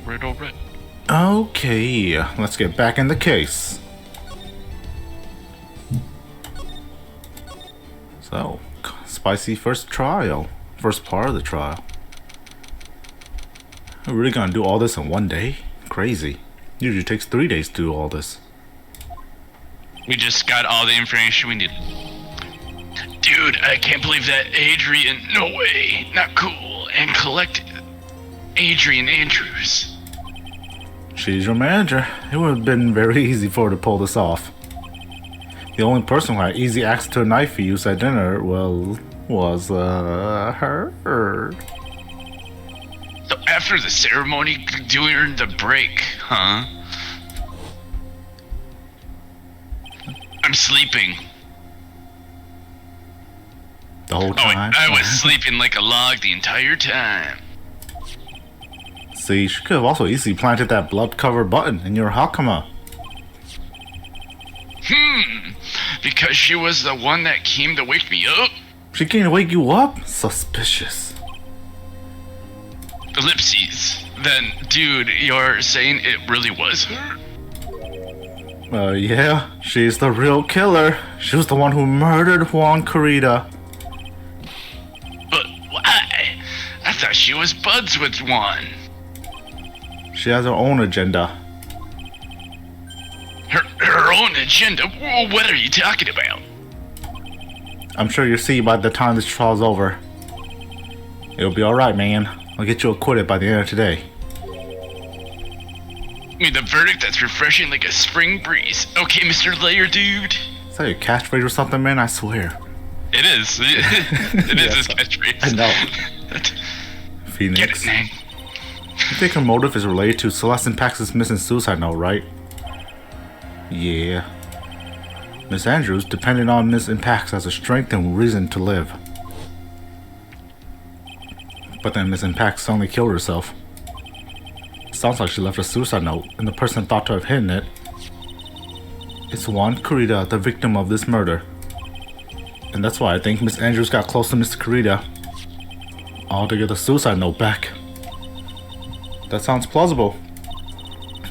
Alright. Okay, let's get back in the case. So, spicy first part of the trial. We're really gonna do all this in one day? Crazy. Usually takes 3 days to do all this. We just got all the information we needed. Dude, I can't believe that Adrian, no way, not cool, and collect Adrian Andrews. She's your manager. It would have been very easy for her to pull this off. The only person who had easy access to a knife he used at dinner, well, was, her. So after the ceremony, during the break, huh? I'm sleeping. The whole time? I was sleeping like a log the entire time. See, she could have also easily planted that blood-covered button in your Hakama. Because she was the one that came to wake me up? She came to wake you up? Suspicious. Ellipses. Then, dude, you're saying it really was her? Yeah, she's the real killer. She was the one who murdered Juan Corrida. But why? I thought she was buds with Juan. She has her own agenda. Her own agenda? What are you talking about? I'm sure you'll see by the time this trial's over. It'll be alright, man. I'll get you acquitted by the end of today. The verdict that's refreshing like a spring breeze. Okay, Mr. Layer Dude. Is that your catchphrase or something, man? I swear. It is. It is his catchphrase. I know. Phoenix. Get it, Neng. You think her motive is related to Celeste Pax's missing suicide note, right? Yeah. Miss Andrews depended on Miss Impax as a strength and reason to live. But then Miss Impax suddenly killed herself. Sounds like she left a suicide note, and the person thought to have hidden it is Juan Corrida, the victim of this murder. And that's why I think Miss Andrews got close to Mr. Corrida. All to get the suicide note back. That sounds plausible.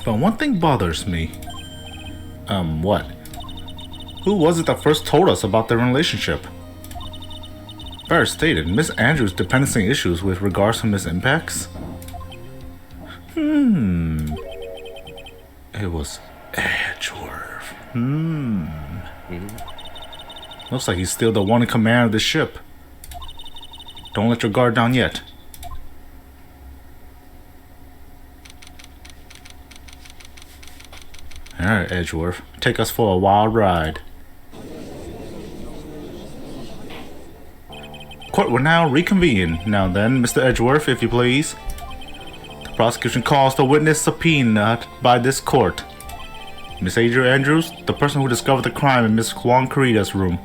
But one thing bothers me. What? Who was it that first told us about their relationship? First stated, Miss Andrews' dependency issues with regards to Miss Impax? It was Edgeworth. Looks like he's still the one in command of the ship. Don't let your guard down yet. Alright, Edgeworth. Take us for a wild ride. Court will now reconvene. Now then, Mr. Edgeworth, if you please. The prosecution calls the witness subpoenaed by this court. Miss Adrian Andrews, the person who discovered the crime in Miss Juan Corrida's room.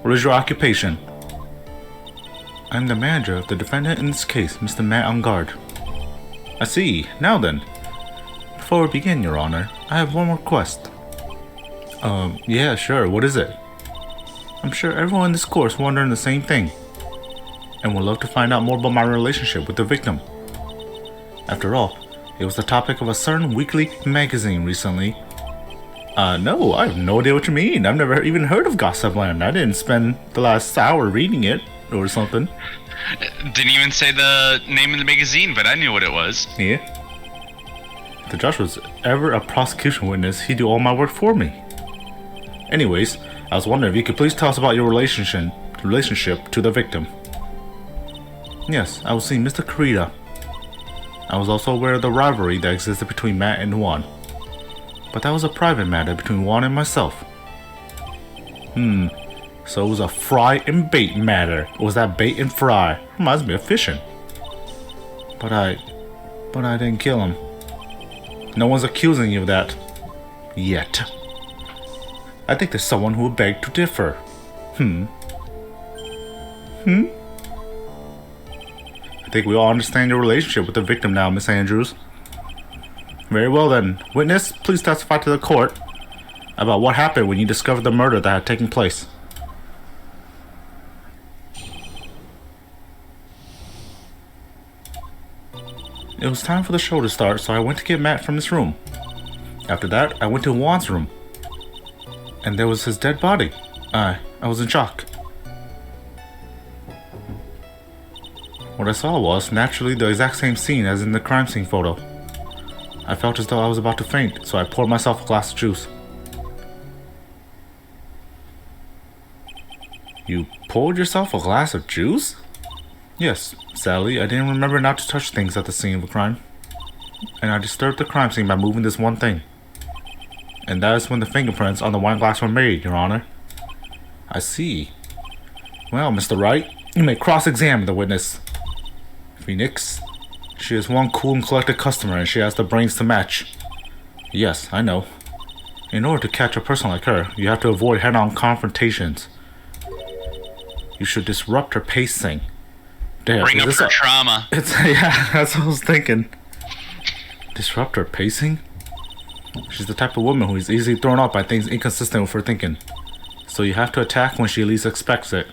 What is your occupation? I'm the manager of the defendant in this case, Mr. Matt on guard. I see. Now then. Before we begin, Your Honor, I have one request. Yeah, sure. What is it? I'm sure everyone in this course is wondering the same thing, and would love to find out more about my relationship with the victim. After all, it was the topic of a certain weekly magazine recently. No, I have no idea what you mean. I've never even heard of Gossipland. I didn't spend the last hour reading it or something. Didn't even say the name of the magazine, but I knew what it was. Yeah. If the judge was ever a prosecution witness, he'd do all my work for me. Anyways, I was wondering if you could please tell us about your relationship to the victim. Yes, I was seeing Mr. Corrida. I was also aware of the rivalry that existed between Matt and Juan. But that was a private matter between Juan and myself. So it was a fry and bait matter. Or was that bait and fry? Reminds me of fishing. But I didn't kill him. No one's accusing you of that. Yet. I think there's someone who would beg to differ. I think we all understand your relationship with the victim now, Miss Andrews. Very well then. Witness, please testify to the court about what happened when you discovered the murder that had taken place. It was time for the show to start, so I went to get Matt from his room. After that, I went to Juan's room. And there was his dead body. I was in shock. What I saw was, naturally, the exact same scene as in the crime scene photo. I felt as though I was about to faint, so I poured myself a glass of juice. You poured yourself a glass of juice? Yes, sadly, I didn't remember not to touch things at the scene of a crime. And I disturbed the crime scene by moving this one thing. And that is when the fingerprints on the wine glass were made, Your Honor. I see. Well, Mr. Wright, you may cross-examine the witness. Phoenix, she is one cool and collected customer and she has the brains to match. Yes, I know. In order to catch a person like her, you have to avoid head-on confrontations. You should disrupt her pacing. Damn, Bring up her trauma. Yeah, that's what I was thinking. Disrupt her pacing? She's the type of woman who is easily thrown off by things inconsistent with her thinking. So you have to attack when she least expects it.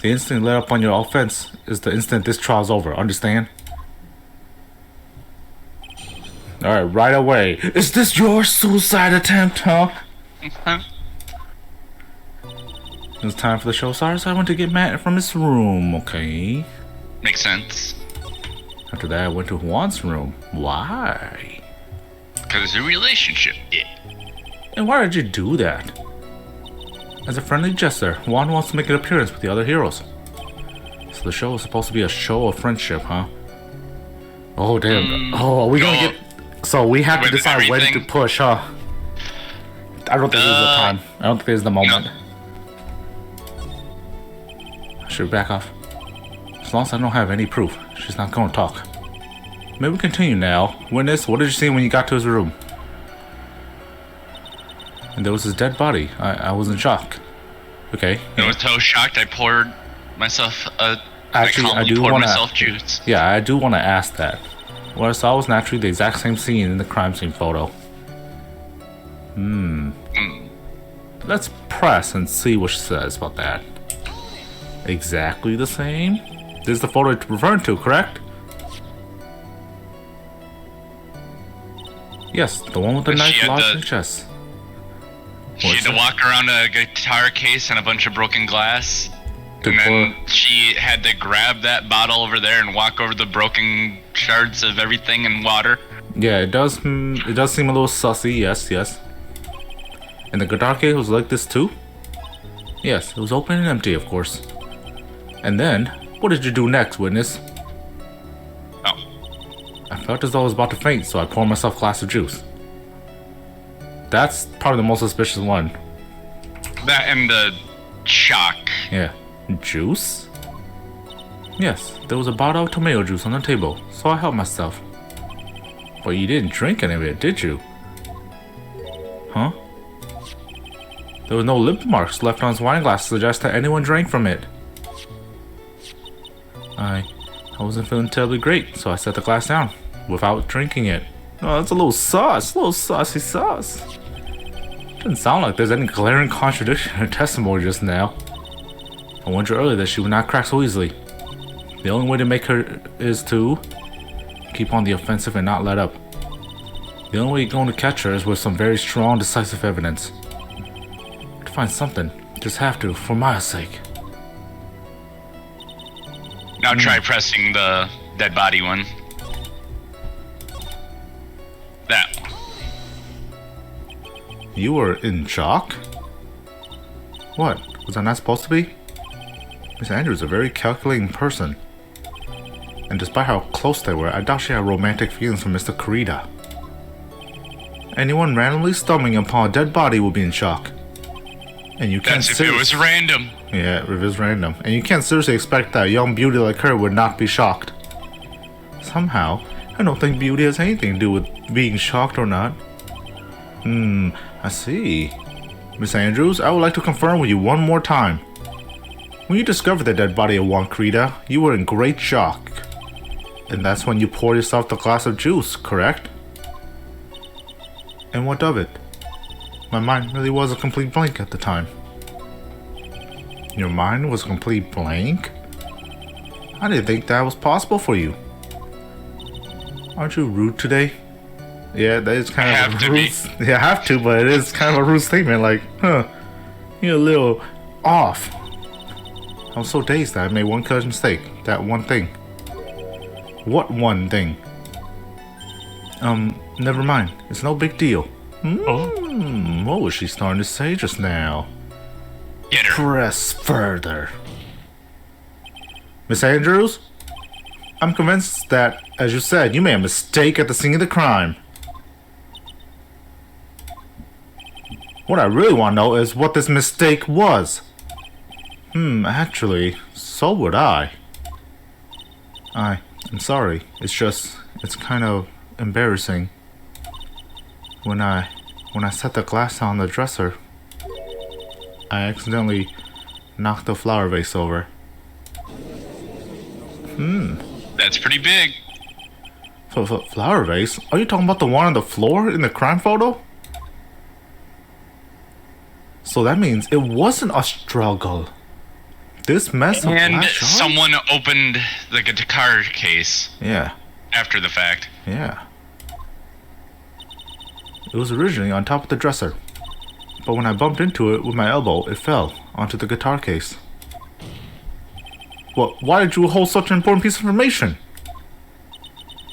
The instant you let up on your offense is the instant this trial's over, understand? Alright, right away. Is this your suicide attempt, huh? It was time for the show starter, so I went to get Matt from his room, okay? Makes sense. After that, I went to Juan's room. Why? Because of a relationship, yeah. And why did you do that? As a friendly gesture, Juan wants to make an appearance with the other heroes. So the show is supposed to be a show of friendship, huh? Oh, damn. Are we gonna get... So we have to decide when to push, huh? I don't think this is the time. I don't think this is the moment. No. I should back off. As long as I don't have any proof, she's not gonna talk. Maybe we continue now. Witness, what did you see when you got to his room? And there was his dead body. I was in shock. Okay. I was so shocked I poured myself juice. Yeah, I do want to ask that. What I saw was naturally the exact same scene in the crime scene photo. Let's press and see what she says about that. Exactly the same? This is the photo it's referring to, correct? Yes, the one with the knife lodged in the chest. She had to walk around a guitar case and a bunch of broken glass. And then she had to grab that bottle over there and walk over the broken shards of everything in water. Yeah, it does seem a little sussy, yes. And the guitar case was like this too? Yes, it was open and empty, of course. And then, what did you do next, witness? Oh. I felt as though I was about to faint, so I poured myself a glass of juice. That's probably the most suspicious one. That and the shock. Yeah. Juice? Yes, there was a bottle of tomato juice on the table, so I helped myself. But you didn't drink any of it, did you? Huh? There were no lip marks left on his wine glass to suggest that anyone drank from it. I wasn't feeling terribly great, so I set the glass down without drinking it. Oh, that's a little saucy sauce. Doesn't sound like there's any glaring contradiction in her testimony just now. I warned her earlier that she would not crack so easily. The only way to make her is to keep on the offensive and not let up. The only way you're going to catch her is with some very strong, decisive evidence. To find something, just have to, for my sake. Now try pressing the dead body one. That. You were in shock? What? Was I not supposed to be? Miss Andrews is a very calculating person. And despite how close they were, I doubt she had romantic feelings for Mr. Kurita. Anyone randomly stumbling upon a dead body will be in shock. And you can't... That's if it was random. Yeah, if it was random. And you can't seriously expect that a young beauty like her would not be shocked. Somehow, I don't think beauty has anything to do with being shocked or not. I see. Miss Andrews, I would like to confirm with you one more time. When you discovered the dead body of Juan Kurita, you were in great shock. And that's when you poured yourself the glass of juice, correct? And what of it? My mind really was a complete blank at the time. Your mind was a complete blank? I didn't think that was possible for you. Aren't you rude today? Yeah, that is kind I of have a to rude. Yeah, I have to, but it is kind of a rude statement. Like, you're a little off. I was so dazed that I made one careless mistake. That one thing. What one thing? Never mind. It's no big deal. What was she starting to say just now? Get her. Press further. Miss Andrews? I'm convinced that, as you said, you made a mistake at the scene of the crime. What I really want to know is what this mistake was. Actually, so would I. I'm sorry. It's kind of embarrassing. When I set the glass on the dresser, I accidentally knocked the flower vase over. That's pretty big. Flower vase? Are you talking about the one on the floor in the crime photo? So that means it wasn't a struggle. This mess of And glass shards? someone opened the guitar case Yeah, after the fact. yeah. It was originally on top of the dresser, but when I bumped into it with my elbow, it fell onto the guitar case. Well, why did you hold such an important piece of information?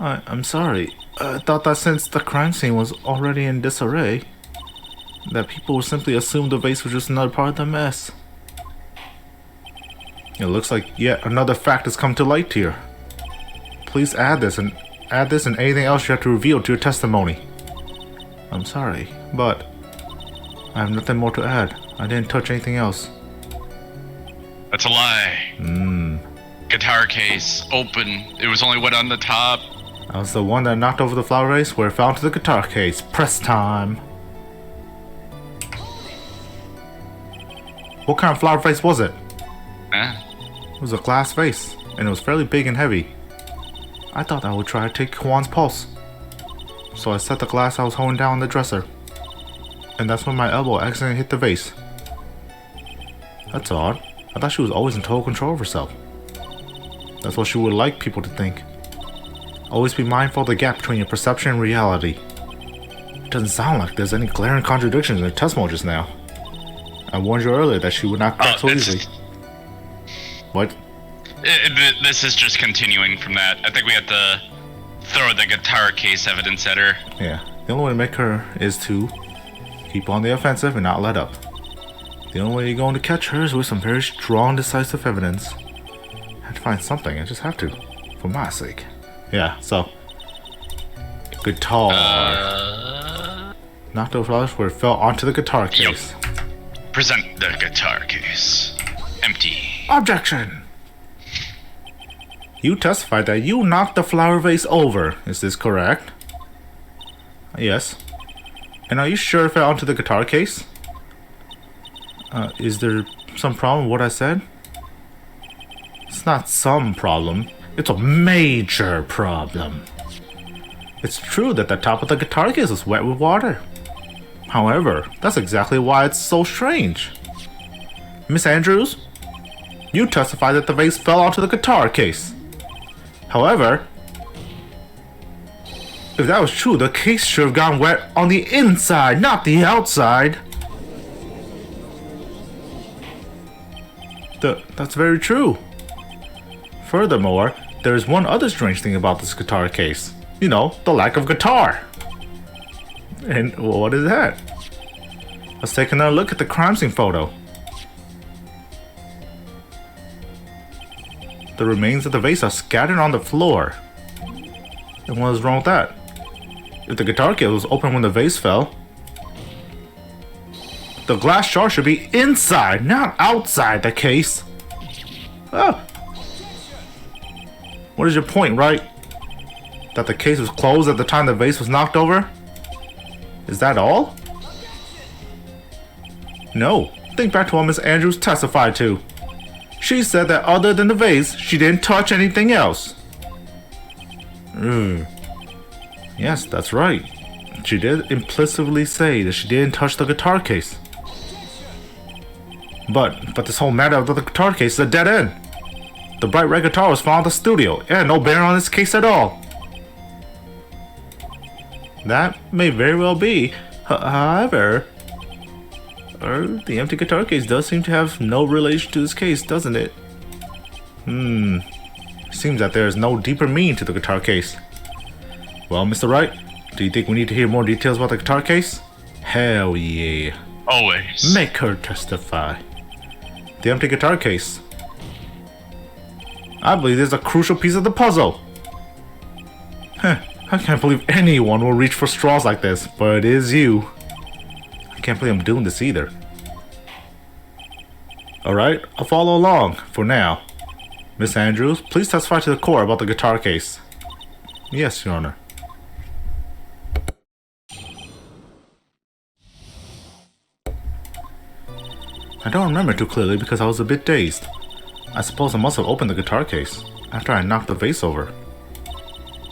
I'm sorry. I thought that since the crime scene was already in disarray, that people would simply assume the vase was just another part of the mess. It looks like yet another fact has come to light here. Please add this and anything else you have to reveal to your testimony. I'm sorry, but I have nothing more to add. I didn't touch anything else. That's a lie. Guitar case, open. It was only wet on the top. I was the one that knocked over the flower vase where it fell into the guitar case. Press time. What kind of flower vase was it? Huh? It was a glass vase, and it was fairly big and heavy. I thought I would try to take Kwan's pulse. So I set the glass I was holding down on the dresser. And that's when my elbow accidentally hit the vase. That's odd. I thought she was always in total control of herself. That's what she would like people to think. Always be mindful of the gap between your perception and reality. It doesn't sound like there's any glaring contradictions in her testimony just now. I warned you earlier that she would not crack so easily. What? This is just continuing from that. I think we have to throw the guitar case evidence at her. Yeah. The only way to make her is to keep on the offensive and not let up. The only way you're going to catch her is with some very strong, decisive evidence. I have to find something. I just have to. For my sake. Yeah, so. Guitar. Knocked over flowers where it fell onto the guitar case. Present the guitar case. Empty. Objection! You testified that you knocked the flower vase over. Is this correct? Yes. And are you sure it fell onto the guitar case? Is there some problem with what I said? It's not some problem. It's a major problem. It's true that the top of the guitar case was wet with water. However, that's exactly why it's so strange. Miss Andrews, you testified that the vase fell onto the guitar case. However, if that was true, the case should have gotten wet on the inside, not the outside. That's very true. Furthermore, there is one other strange thing about this guitar case. You know, the lack of guitar. And what is that? Let's take another look at the crime scene photo. The remains of the vase are scattered on the floor. And what is wrong with that? If the guitar case was open when the vase fell, the glass jar should be inside, not outside the case. Oh. What is your point, Wright? That the case was closed at the time the vase was knocked over? Is that all? No. Think back to what Miss Andrews testified to. She said that other than the vase, she didn't touch anything else. Yes, that's right. She did implicitly say that she didn't touch the guitar case. But this whole matter of the guitar case is a dead end. The bright red guitar was found in the studio. It had no bearing on this case at all. That may very well be. However, the empty guitar case does seem to have no relation to this case, doesn't it? Seems that there is no deeper meaning to the guitar case. Well, Mr. Wright, do you think we need to hear more details about the guitar case? Hell yeah. Always. Make her testify. The empty guitar case. I believe this is a crucial piece of the puzzle. I can't believe anyone will reach for straws like this, but it is you. I can't believe I'm doing this either. Alright, I'll follow along for now. Miss Andrews, please testify to the court about the guitar case. Yes, Your Honor. I don't remember too clearly because I was a bit dazed. I suppose I must have opened the guitar case after I knocked the vase over.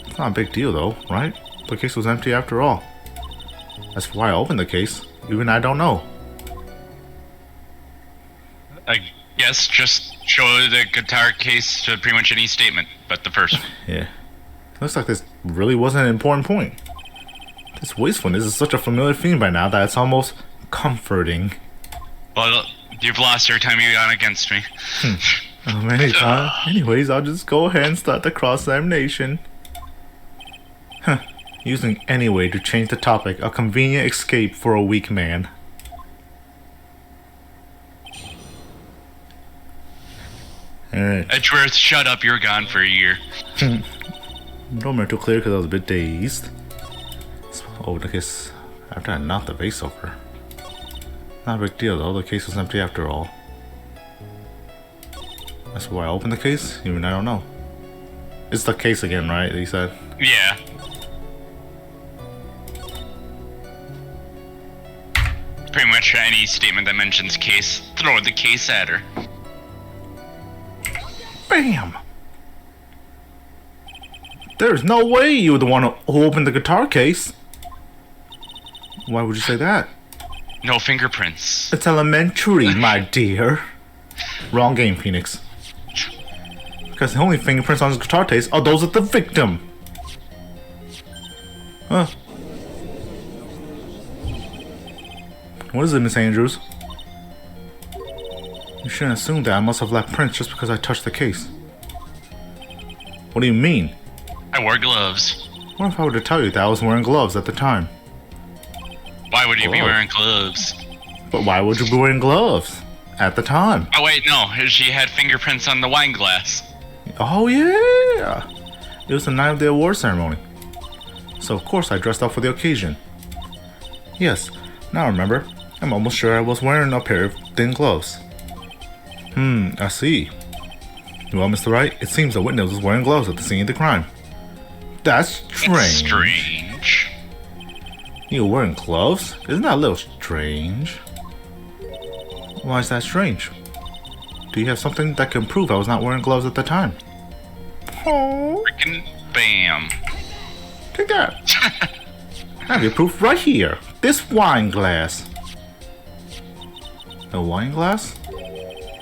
It's not a big deal though, right? The case was empty after all. As for why I opened the case, even I don't know. I guess just show the guitar case to pretty much any statement, but the first one. Yeah. Looks like this really wasn't an important point. This wastefulness is such a familiar theme by now that it's almost comforting. Well, you've lost every time you got against me. Anyways, I'll just go ahead and start the cross-examination. Using any way to change the topic, a convenient escape for a weak man. Alright. Edgeworth, shut up, you're gone for a year. Don't remember too clear because I was a bit dazed. Oh, the case after I knocked the vase over. Not a big deal though, the case was empty after all. That's why I opened the case? Even I don't know. It's the case again, right? He said? Yeah. Pretty much any statement that mentions case, throw the case at her. Bam! There's no way you were the one who opened the guitar case. Why would you say that? No fingerprints. It's elementary, my dear. Wrong game, Phoenix. Because the only fingerprints on his guitar case are those of the victim. Huh. What is it, Miss Andrews? You shouldn't assume that I must have left prints just because I touched the case. What do you mean? I wore gloves. What if I were to tell you that I was wearing gloves at the time? Why would you be wearing gloves? But why would you be wearing gloves at the time? Oh wait, no, she had fingerprints on the wine glass. Oh yeah! It was the night of the award ceremony. So of course I dressed up for the occasion. Yes, now I remember. I'm almost sure I was wearing a pair of thin gloves. I see. Well, Mr. Wright, it seems the witness was wearing gloves at the scene of the crime. That's strange. It's strange. You were wearing gloves? Isn't that a little strange? Why is that strange? Do you have something that can prove I was not wearing gloves at the time? Oh. Freaking bam. Take that. I have your proof right here. This wine glass. A wine glass?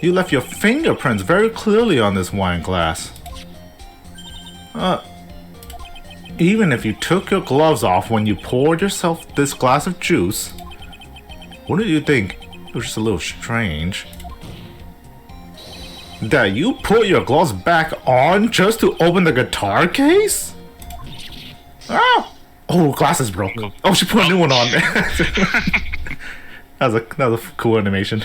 You left your fingerprints very clearly on this wine glass. Even if you took your gloves off when you poured yourself this glass of juice, wouldn't you think it was just a little strange that you put your gloves back on just to open the guitar case? Oh, glasses broke. Oh, she put a new one on. that was a cool animation.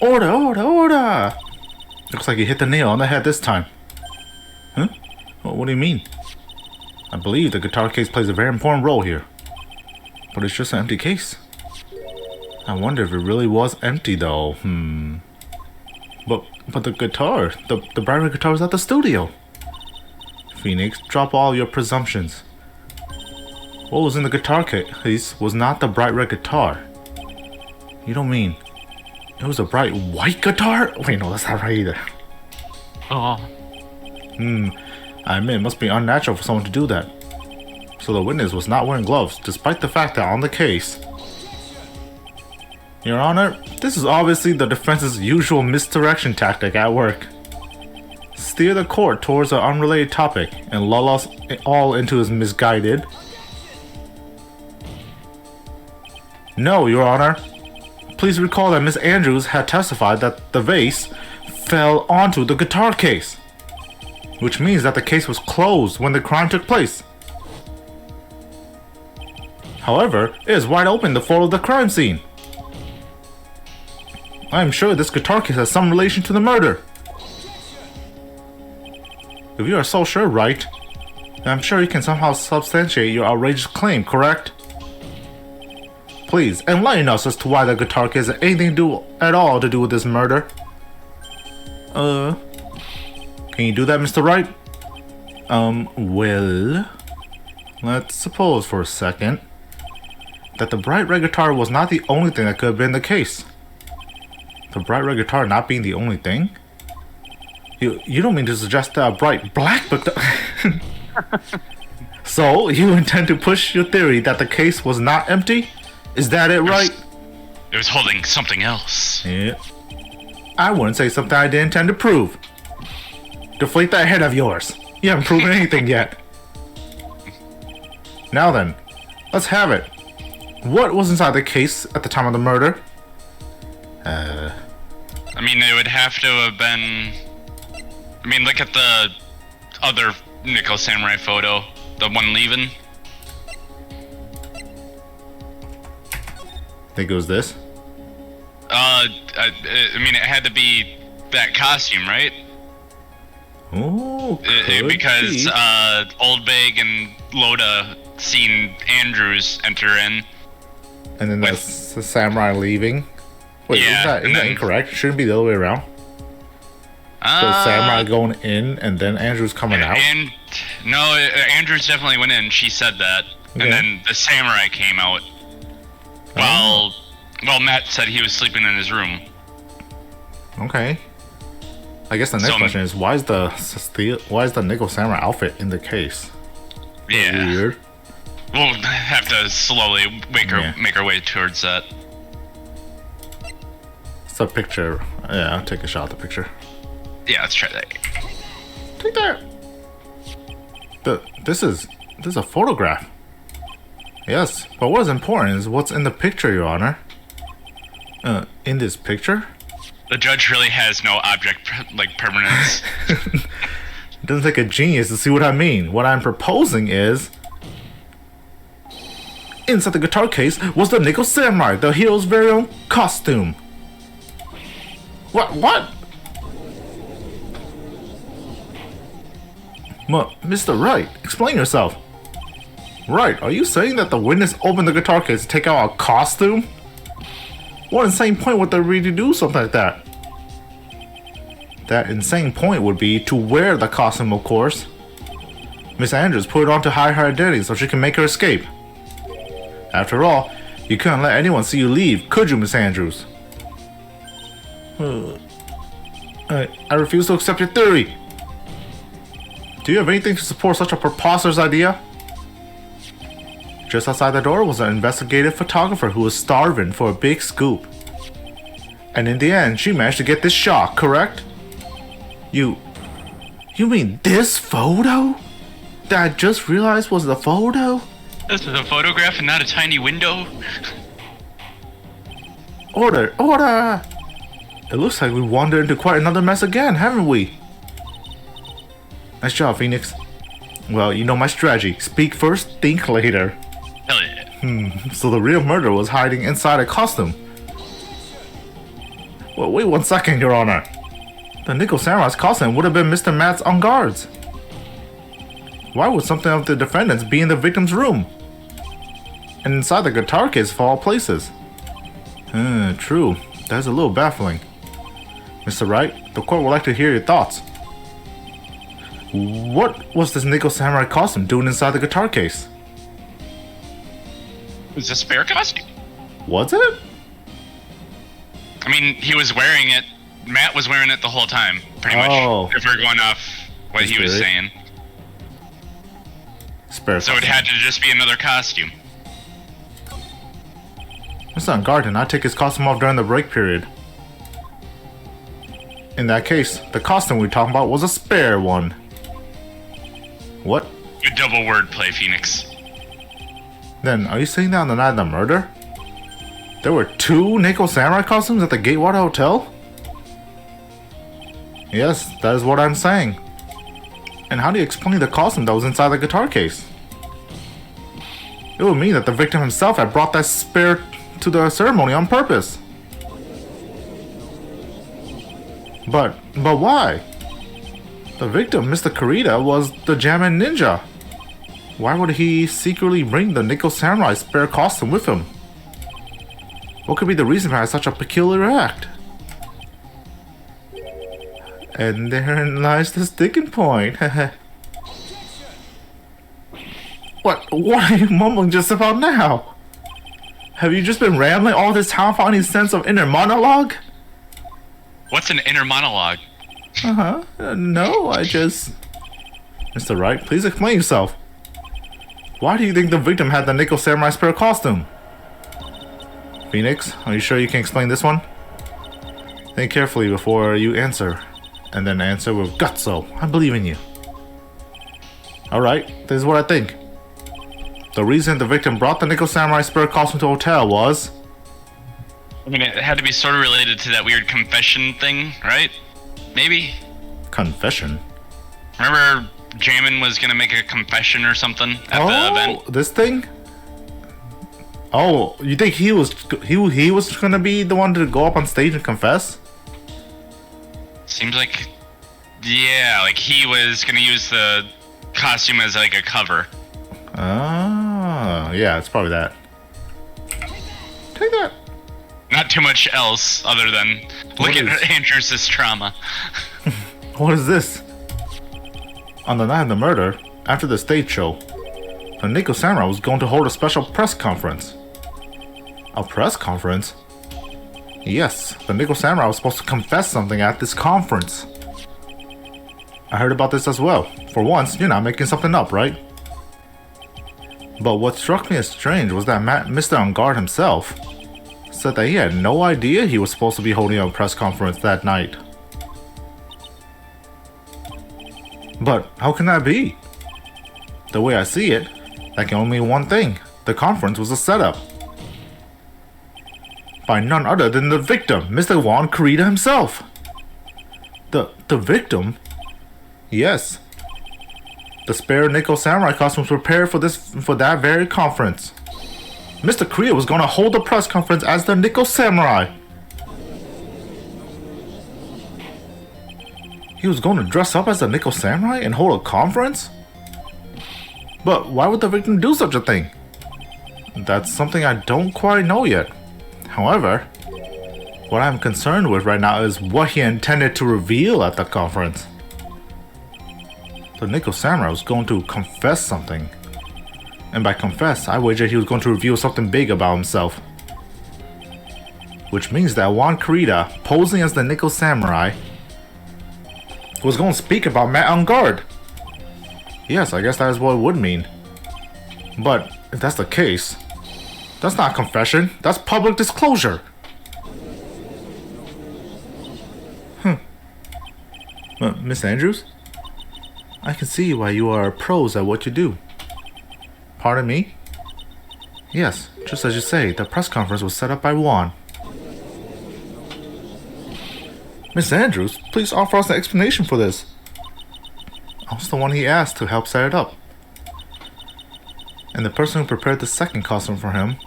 Order! Looks like you hit the nail on the head this time. Huh? Well, what do you mean? I believe the guitar case plays a very important role here. But it's just an empty case. I wonder if it really was empty though. But the guitar, the bright guitar was at the studio. Phoenix, drop all your presumptions. What was in the guitar case was not the bright red guitar. You don't mean it was a bright white guitar? Wait, no, that's not right either. Oh. I admit it must be unnatural for someone to do that. So the witness was not wearing gloves, despite the fact that on the case. Your Honor, this is obviously the defense's usual misdirection tactic at work. steer the court towards an unrelated topic and lull us all into his misguided? No, Your Honor. Please recall that Miss Andrews had testified that the vase fell onto the guitar case, which means that the case was closed when the crime took place. However, it is wide open to follow the crime scene. I am sure this guitar case has some relation to the murder. If you are so sure, Wright, then I'm sure you can somehow substantiate your outrageous claim, correct? Please, enlighten us as to why the guitar case has anything at all to do with this murder. Can you do that, Mr. Wright? Well, let's suppose for a second that the bright red guitar was not the only thing that could have been the case. The bright red guitar not being the only thing? You don't mean to suggest that a bright black guitar... So, you intend to push your theory that the case was not empty? Is that it, Wright? It was holding something else. Yeah. I wouldn't say something I didn't intend to prove. Deflate that head of yours. You haven't proven anything yet. Now then, let's have it. What was inside the case at the time of the murder? I mean, it would have to have been... I mean, look at the other Nickel Samurai photo. The one leaving. Think it was this? I mean, it had to be that costume, right? Oh, because be. Old Bag and Loda seen Andrews enter in. And then that's the samurai leaving. Wait, yeah, isn't that incorrect? Shouldn't it be the other way around? The samurai going in and then Andrews coming out? And no, Andrews definitely went in. She said that. Okay. And then the samurai came out. Well, Matt said he was sleeping in his room. Okay. I guess the next question is why is the Nickel Samurai outfit in the case? Yeah. Weird. We'll have to slowly make our way towards that. It's a picture. Yeah, I'll take a shot of the picture. Yeah, let's try that. Take that. This is a photograph. Yes, but what is important is what's in the picture, Your Honor. In this picture? The judge really has no object permanence. It doesn't take a genius to see what I mean. What I'm proposing is inside the guitar case was the Nickel Samurai, the hero's very own costume. What? Mr. Wright, explain yourself. Right, are you saying that the witness opened the guitar case to take out a costume? What insane point would there be to do something like that? That insane point would be to wear the costume, of course. Miss Andrews put it on to hide her identity so she can make her escape. After all, you couldn't let anyone see you leave, could you, Miss Andrews? I refuse to accept your theory. Do you have anything to support such a preposterous idea? Just outside the door was an investigative photographer who was starving for a big scoop. And in the end, she managed to get this shot, correct? You mean this photo? That I just realized was the photo? This is a photograph and not a tiny window. Order! It looks like we wandered into quite another mess again, haven't we? Nice job, Phoenix. Well, you know my strategy. Speak first, think later. Hell yeah. So the real murderer was hiding inside a costume. Well, wait 1 second, Your Honor. The Nickel Samurai's costume would have been Mr. Matt's on guards. Why would something of the defendant's be in the victim's room? And inside the guitar case of all places? True. That's a little baffling. Mr. Wright, the court would like to hear your thoughts. What was this Nickel Samurai costume doing inside the guitar case? Was this a spare costume? Was it? I mean, he was wearing it. Matt was wearing it the whole time, pretty much. If we're going off what he was saying. Spare so it had to just be another costume. Mr. Guard did not take his costume off during the break period. In that case, the costume we're talking about was a spare one. What? Good double wordplay, Phoenix. Then, are you saying that on the night of the murder? There were 2 Nico Samurai costumes at the Gatewater Hotel? Yes, that is what I'm saying. And how do you explain the costume that was inside the guitar case? It would mean that the victim himself had brought that spare to the ceremony on purpose. But why? The victim, Mr. Kurita, was the Jammin' Ninja. Why would he secretly bring the Nico Samurai spare costume with him? What could be the reason behind such a peculiar act? And therein lies the sticking point. What are you mumbling just about now? Have you just been rambling all this time for any sense of inner monologue? What's an inner monologue? No, I just... Mr. Wright, please explain yourself. Why do you think the victim had the Nico Samurai spare costume? Phoenix, are you sure you can explain this one? Think carefully before you answer. And then answer with gutso. I believe in you. Alright, this is what I think. The reason the victim brought the Nico Samurai spare costume to the hotel was... I mean, it had to be sort of related to that weird confession thing, right? Maybe? Confession? Remember Jamin was gonna make a confession or something at the event? This thing? Oh, you think he was gonna be the one to go up on stage and confess? Seems like... Yeah, like he was gonna use the costume as like a cover. Ah, yeah, it's probably that. Take that. Not too much else other than look at Andrews' trauma. What is this? On the night of the murder, after the stage show, the Nico Samurai was going to hold a special press conference. A press conference? Yes, the Nico Samurai was supposed to confess something at this conference. I heard about this as well. For once, you're not making something up, right? But what struck me as strange was that Mr. On Guard himself said that he had no idea he was supposed to be holding a press conference that night. But how can that be? The way I see it, that can only mean one thing. The conference was a setup. By none other than the victim, Mr. Juan Kurita himself. The victim? Yes. The spare Nico Samurai costumes were prepared for that very conference. Mr. Kurita was going to hold a press conference as the Nico Samurai. He was going to dress up as the Nico Samurai and hold a conference? But why would the victim do such a thing? That's something I don't quite know yet. However, what I'm concerned with right now is what he intended to reveal at the conference. The Nico Samurai was going to confess something. And by confess, I wager he was going to reveal something big about himself. Which means that Juan Kurita, posing as the Nico Samurai, was going to speak about Matt on Guard. Yes, I guess that is what it would mean. But if that's the case, that's not confession, that's public disclosure. Miss Andrews? I can see why you are pros at what you do. Pardon me? Yes, just as you say, the press conference was set up by Juan. Miss Andrews, please offer us an explanation for this. I was the one he asked to help set it up. And the person who prepared the second costume for him,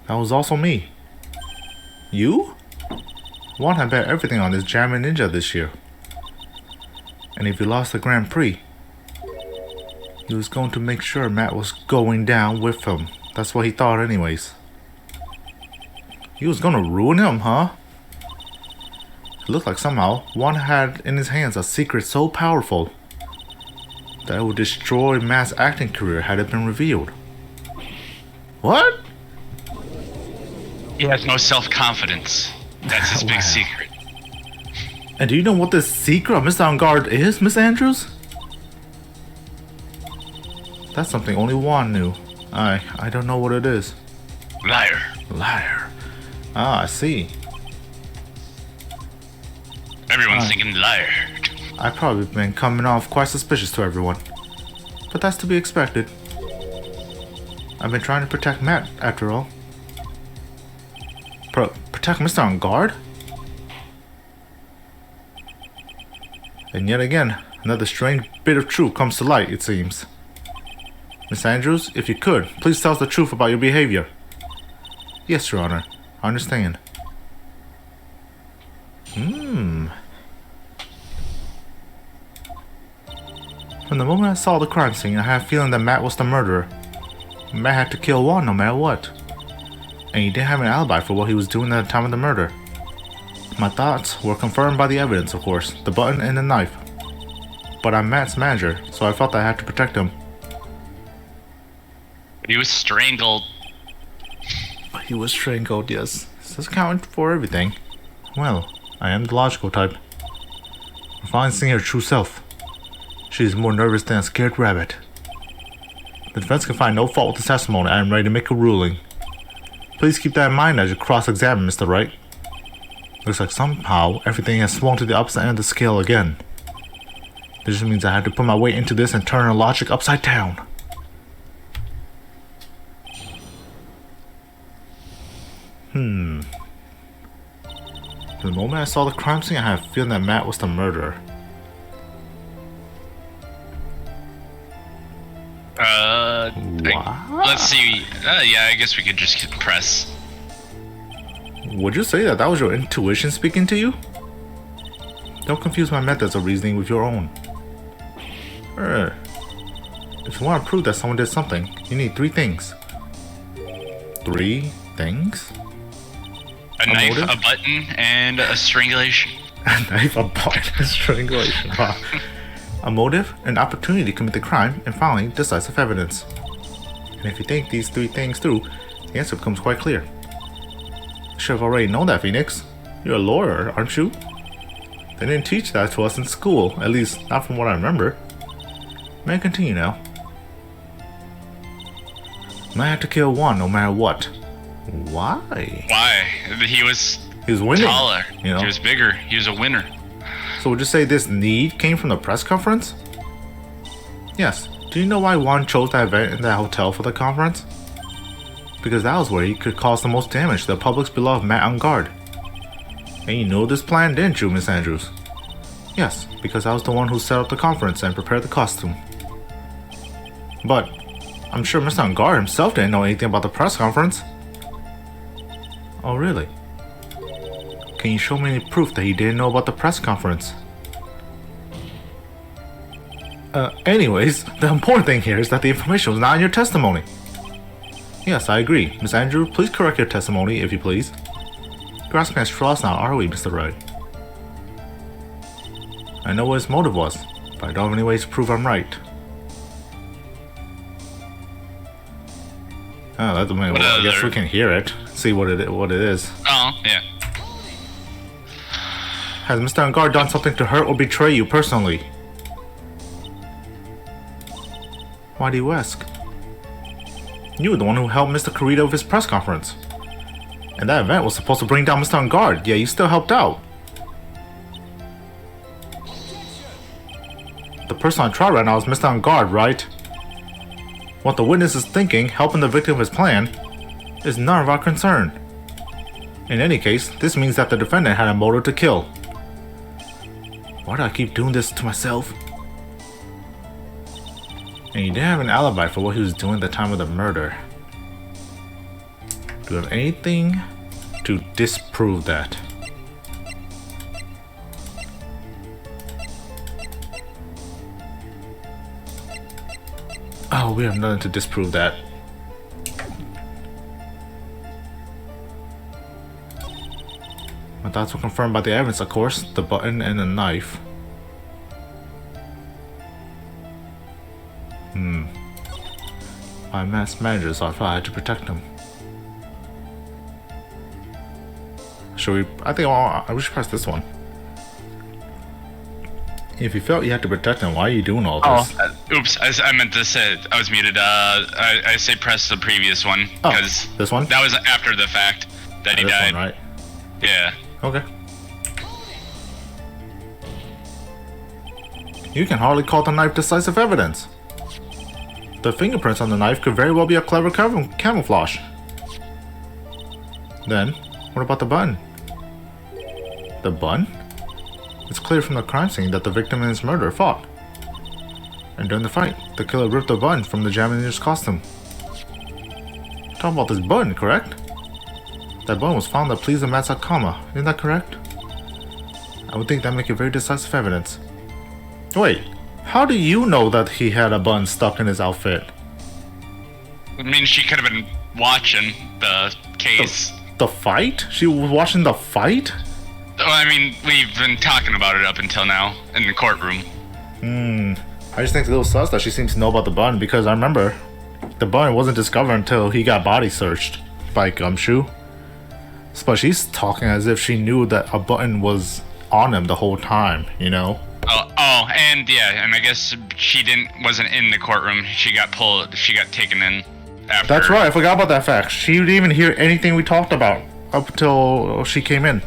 that was also me. You? Juan had bet everything on this Jammin' Ninja this year. And if he lost the Grand Prix, he was going to make sure Matt was going down with him. That's what he thought anyways. He was gonna ruin him, huh? It looked like somehow Juan had in his hands a secret so powerful that it would destroy Matt's acting career had it been revealed. What? He has no self-confidence. That's his big secret. And do you know what this secret of Mr. On Guard is, Miss Andrews? That's something only Juan knew. I don't know what it is. Liar. Liar. Ah, I see. Everyone's thinking liar. I've probably been coming off quite suspicious to everyone. But that's to be expected. I've been trying to protect Matt, after all. Protect Mr. On Guard? And yet again, another strange bit of truth comes to light, it seems. Miss Andrews, if you could, please tell us the truth about your behavior. Yes, Your Honor. I understand. From the moment I saw the crime scene, I had a feeling that Matt was the murderer. Matt had to kill Juan no matter what. And he didn't have an alibi for what he was doing at the time of the murder. My thoughts were confirmed by the evidence, of course, the button and the knife. But I'm Matt's manager, so I felt I had to protect him. He was strangled. He was strangled, yes. This does count for everything. Well, I am the logical type. I'm finally seeing her true self. She is more nervous than a scared rabbit. The defense can find no fault with the testimony. I am ready to make a ruling. Please keep that in mind as you cross-examine, Mr. Wright. Looks like somehow everything has swung to the opposite end of the scale again. This just means I have to put my weight into this and turn her logic upside down. The moment I saw the crime scene, I had a feeling that Matt was the murderer. Let's see. Yeah, I guess we could just press. Would you say that was your intuition speaking to you? Don't confuse my methods of reasoning with your own. If you want to prove that someone did something, you need 3 things. 3 things? A knife, a button, and a strangulation. A knife, a button, and strangulation. A motive, an opportunity to commit the crime, and finally, decisive evidence. And if you think these 3 things through, the answer becomes quite clear. You should have already known that, Phoenix. You're a lawyer, aren't you? They didn't teach that to us in school, at least not from what I remember. May I continue now? I have to kill Juan no matter what. Why? Why? He was winning. Taller. You know? He was bigger. He was a winner. So would you say this need came from the press conference? Yes. Do you know why Juan chose that event in that hotel for the conference? Because that was where he could cause the most damage to the public's beloved Matt on Guard. And you know this plan, didn't you, Miss Andrews? Yes, because I was the one who set up the conference and prepared the costume. But I'm sure Mr. On Guard himself didn't know anything about the press conference. Oh, really? Can you show me any proof that he didn't know about the press conference? Anyways, the important thing here is that the information was not in your testimony. Yes, I agree. Miss Andrew, please correct your testimony, if you please. Grasping at straws now, are we, Mr. Wright? I know what his motive was, but I don't have any ways to prove I'm right. Oh, that's well, I guess we can hear it. See what it is. Oh, yeah. Has Mr. On Guard done something to hurt or betray you personally? Why do you ask? You were the one who helped Mr. Carrito with his press conference. And that event was supposed to bring down Mr. On Guard, yet you still helped out. The person on trial right now is Mr. On Guard, right? What the witness is thinking, helping the victim of his plan, is none of our concern. In any case, this means that the defendant had a motive to kill. Why do I keep doing this to myself? And he didn't have an alibi for what he was doing at the time of the murder. Do you have anything to disprove that? Oh, we have nothing to disprove that. My thoughts were confirmed by the evidence, of course, the button and the knife. My mass manager, so I thought I had to protect him. Should we? I think we should press this one. If you felt you had to protect him, why are you doing all this? Oops, I meant to say I was muted. I say press the previous one because this one. That was after the fact that he died. One, right? Yeah. Okay. You can hardly call the knife decisive evidence. The fingerprints on the knife could very well be a clever camouflage. Then, what about the button? The button? It's clear from the crime scene that the victim and his murderer fought. And during the fight, the killer ripped the button from the Jaminer's costume. Talking about this button, correct? That button was found at Please and Matsakama, isn't that correct? I would think that make it very decisive evidence. Wait, how do you know that he had a button stuck in his outfit? I mean, she could have been watching the case. The fight? She was watching the fight? Oh, I mean, we've been talking about it up until now in the courtroom. I just think it's a little sus that she seems to know about the button because I remember the button wasn't discovered until he got body searched by Gumshoe. But she's talking as if she knew that a button was on him the whole time, you know? And I guess she wasn't in the courtroom. She got taken in after. That's right, I forgot about that fact. She didn't even hear anything we talked about up until she came in.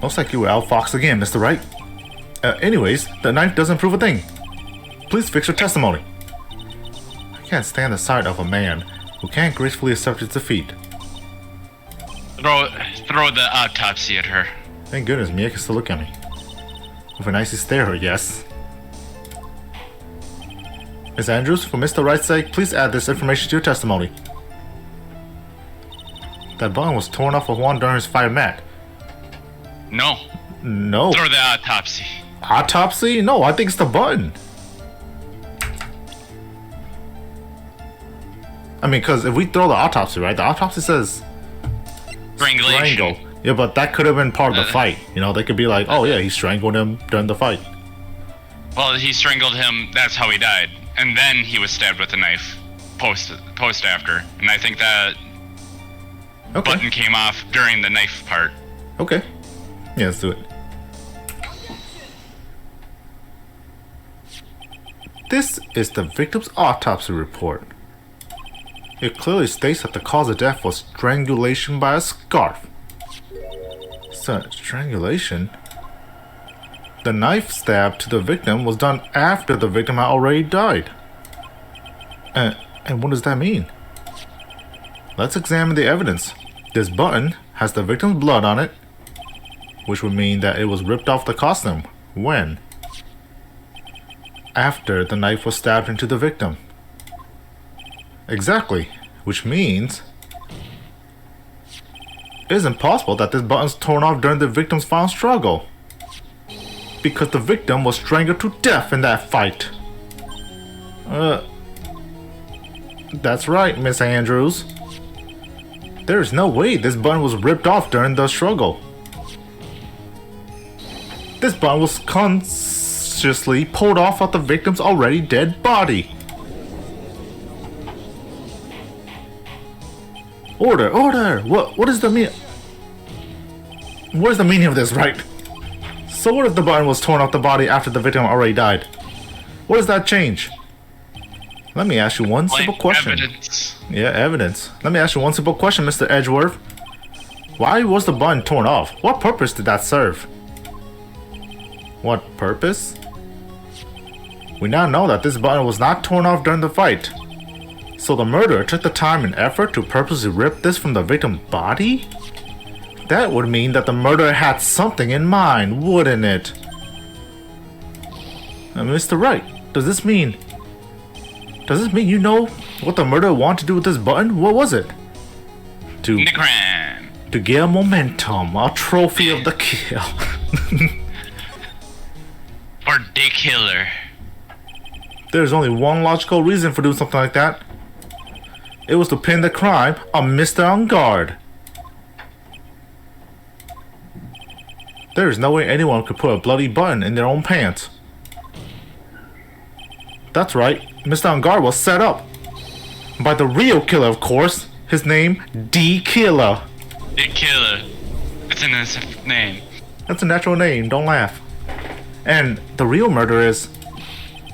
Looks like you were outfoxed again, Mr. Wright. Anyways, the knife doesn't prove a thing. Please fix your testimony. I can't stand the sight of a man who can't gracefully accept his defeat. Throw the autopsy at her. Thank goodness Mia can still look at me. With an icy stare, yes. Miss Andrews, for Mr. Wright's sake, please add this information to your testimony. That button was torn off of Juan during his fight with Matt. No. Throw the autopsy. Autopsy? No, I think it's the button. I mean, because if we throw the autopsy, right? The autopsy says Strangulation. strangle. Yeah, but that could have been part of the fight. You know, they could be like, oh yeah, he strangled him during the fight. Well, he strangled him. That's how he died, and then he was stabbed with a knife. Post after, and I think that button came off during the knife part. Okay. Yeah, let's do it. This is the victim's autopsy report. It clearly states that the cause of death was strangulation by a scarf. Strangulation? The knife stab to the victim was done after the victim had already died. And what does that mean? Let's examine the evidence. This button has the victim's blood on it, which would mean that it was ripped off the costume. When? After the knife was stabbed into the victim. Exactly, which means it is impossible that this button's torn off during the victim's final struggle, because the victim was strangled to death in that fight. That's right, Miss Andrews. There is no way this button was ripped off during the struggle. This button was consciously pulled off of the victim's already dead body. Order! What is the meaning? What is the meaning of this, right? So what if the button was torn off the body after the victim already died? What does that change? Let me ask you one simple question. Evidence. Yeah, evidence. Let me ask you one simple question, Mr. Edgeworth. Why was the button torn off? What purpose did that serve? What purpose? We now know that this button was not torn off during the fight. So the murderer took the time and effort to purposely rip this from the victim's body? That would mean that the murderer had something in mind, wouldn't it? Mr. Wright, does this mean you know what the murderer wanted to do with this button? What was it? The crime. To get a momentum, a trophy of the kill. For the killer. There's only one logical reason for doing something like that. It was to pin the crime on Mr. On Guard. There is no way anyone could put a bloody button in their own pants. That's right, Mr. On Guard was set up. By the real killer, of course. His name, D. Killer. The killer. It's a nice name. That's a natural name, don't laugh. And the real murderer is...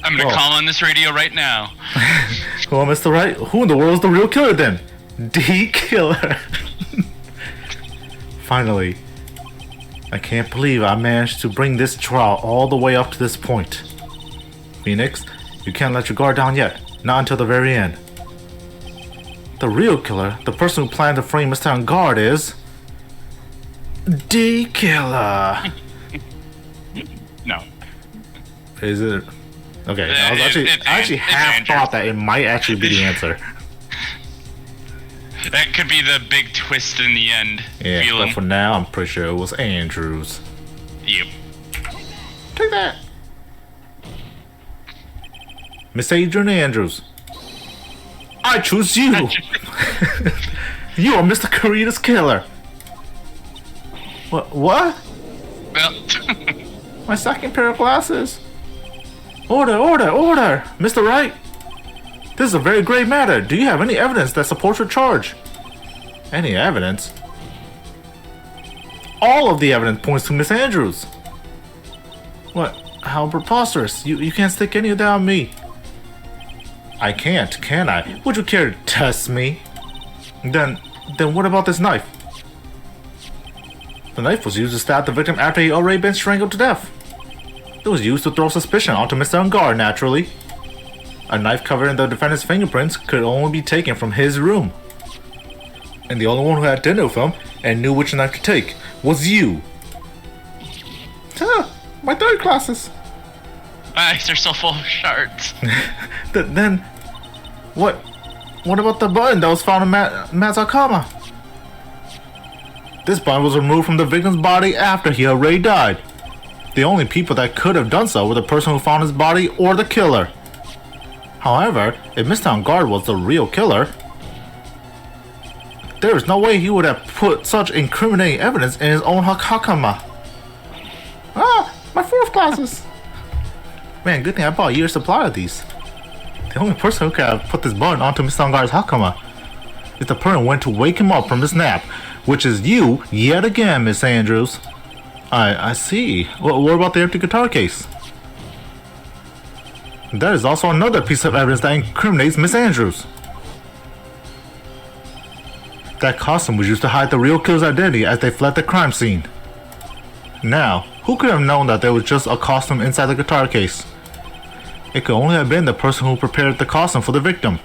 I'm gonna call on this radio right now. Well, Mr. Wright, who in the world is the real killer then? D. Killer. Finally, I can't believe I managed to bring this trial all the way up to this point. Phoenix, you can't let your guard down yet. Not until the very end. The real killer, the person who planned to frame Mr. Guard is... the killer. No. Is it? Okay, I actually half thought that it might actually be the answer. That could be the big twist in the end. Yeah, feeling. but for now, I'm pretty sure it was Andrews. Yep. Take that. Miss Adrian Andrews. I choose you. You are Mr. Carita's killer. What? Well, My second pair of glasses. Order, order, order! Mr. Wright! This is a very grave matter. Do you have any evidence that supports your charge? Any evidence? All of the evidence points to Miss Andrews. What? How preposterous. You can't stick any of that on me. I can't, can I? Would you care to test me? Then what about this knife? The knife was used to stab the victim after he already been strangled to death. It was used to throw suspicion onto Mr. Ungar, naturally. A knife covered in the defendant's fingerprints could only be taken from his room. And the only one who had dinner with him and knew which knife to take was you. My third glasses. my eyes are so full of shards. Then, what about the button that was found in Matt's Akama? This button was removed from the victim's body after he already died. The only people that could have done so were the person who found his body or the killer. However, if Mr. Guard was the real killer, there is no way he would have put such incriminating evidence in his own Hakama. My fourth glasses! Man, good thing I bought a year's supply of these. The only person who could have put this button onto Mr. Guard's Hakama is the person who went to wake him up from his nap, which is you yet again, Miss Andrews. I see. What about the empty guitar case? That is also another piece of evidence that incriminates Miss Andrews. That costume was used to hide the real killer's identity as they fled the crime scene. Now, who could have known that there was just a costume inside the guitar case? It could only have been the person who prepared the costume for the victim.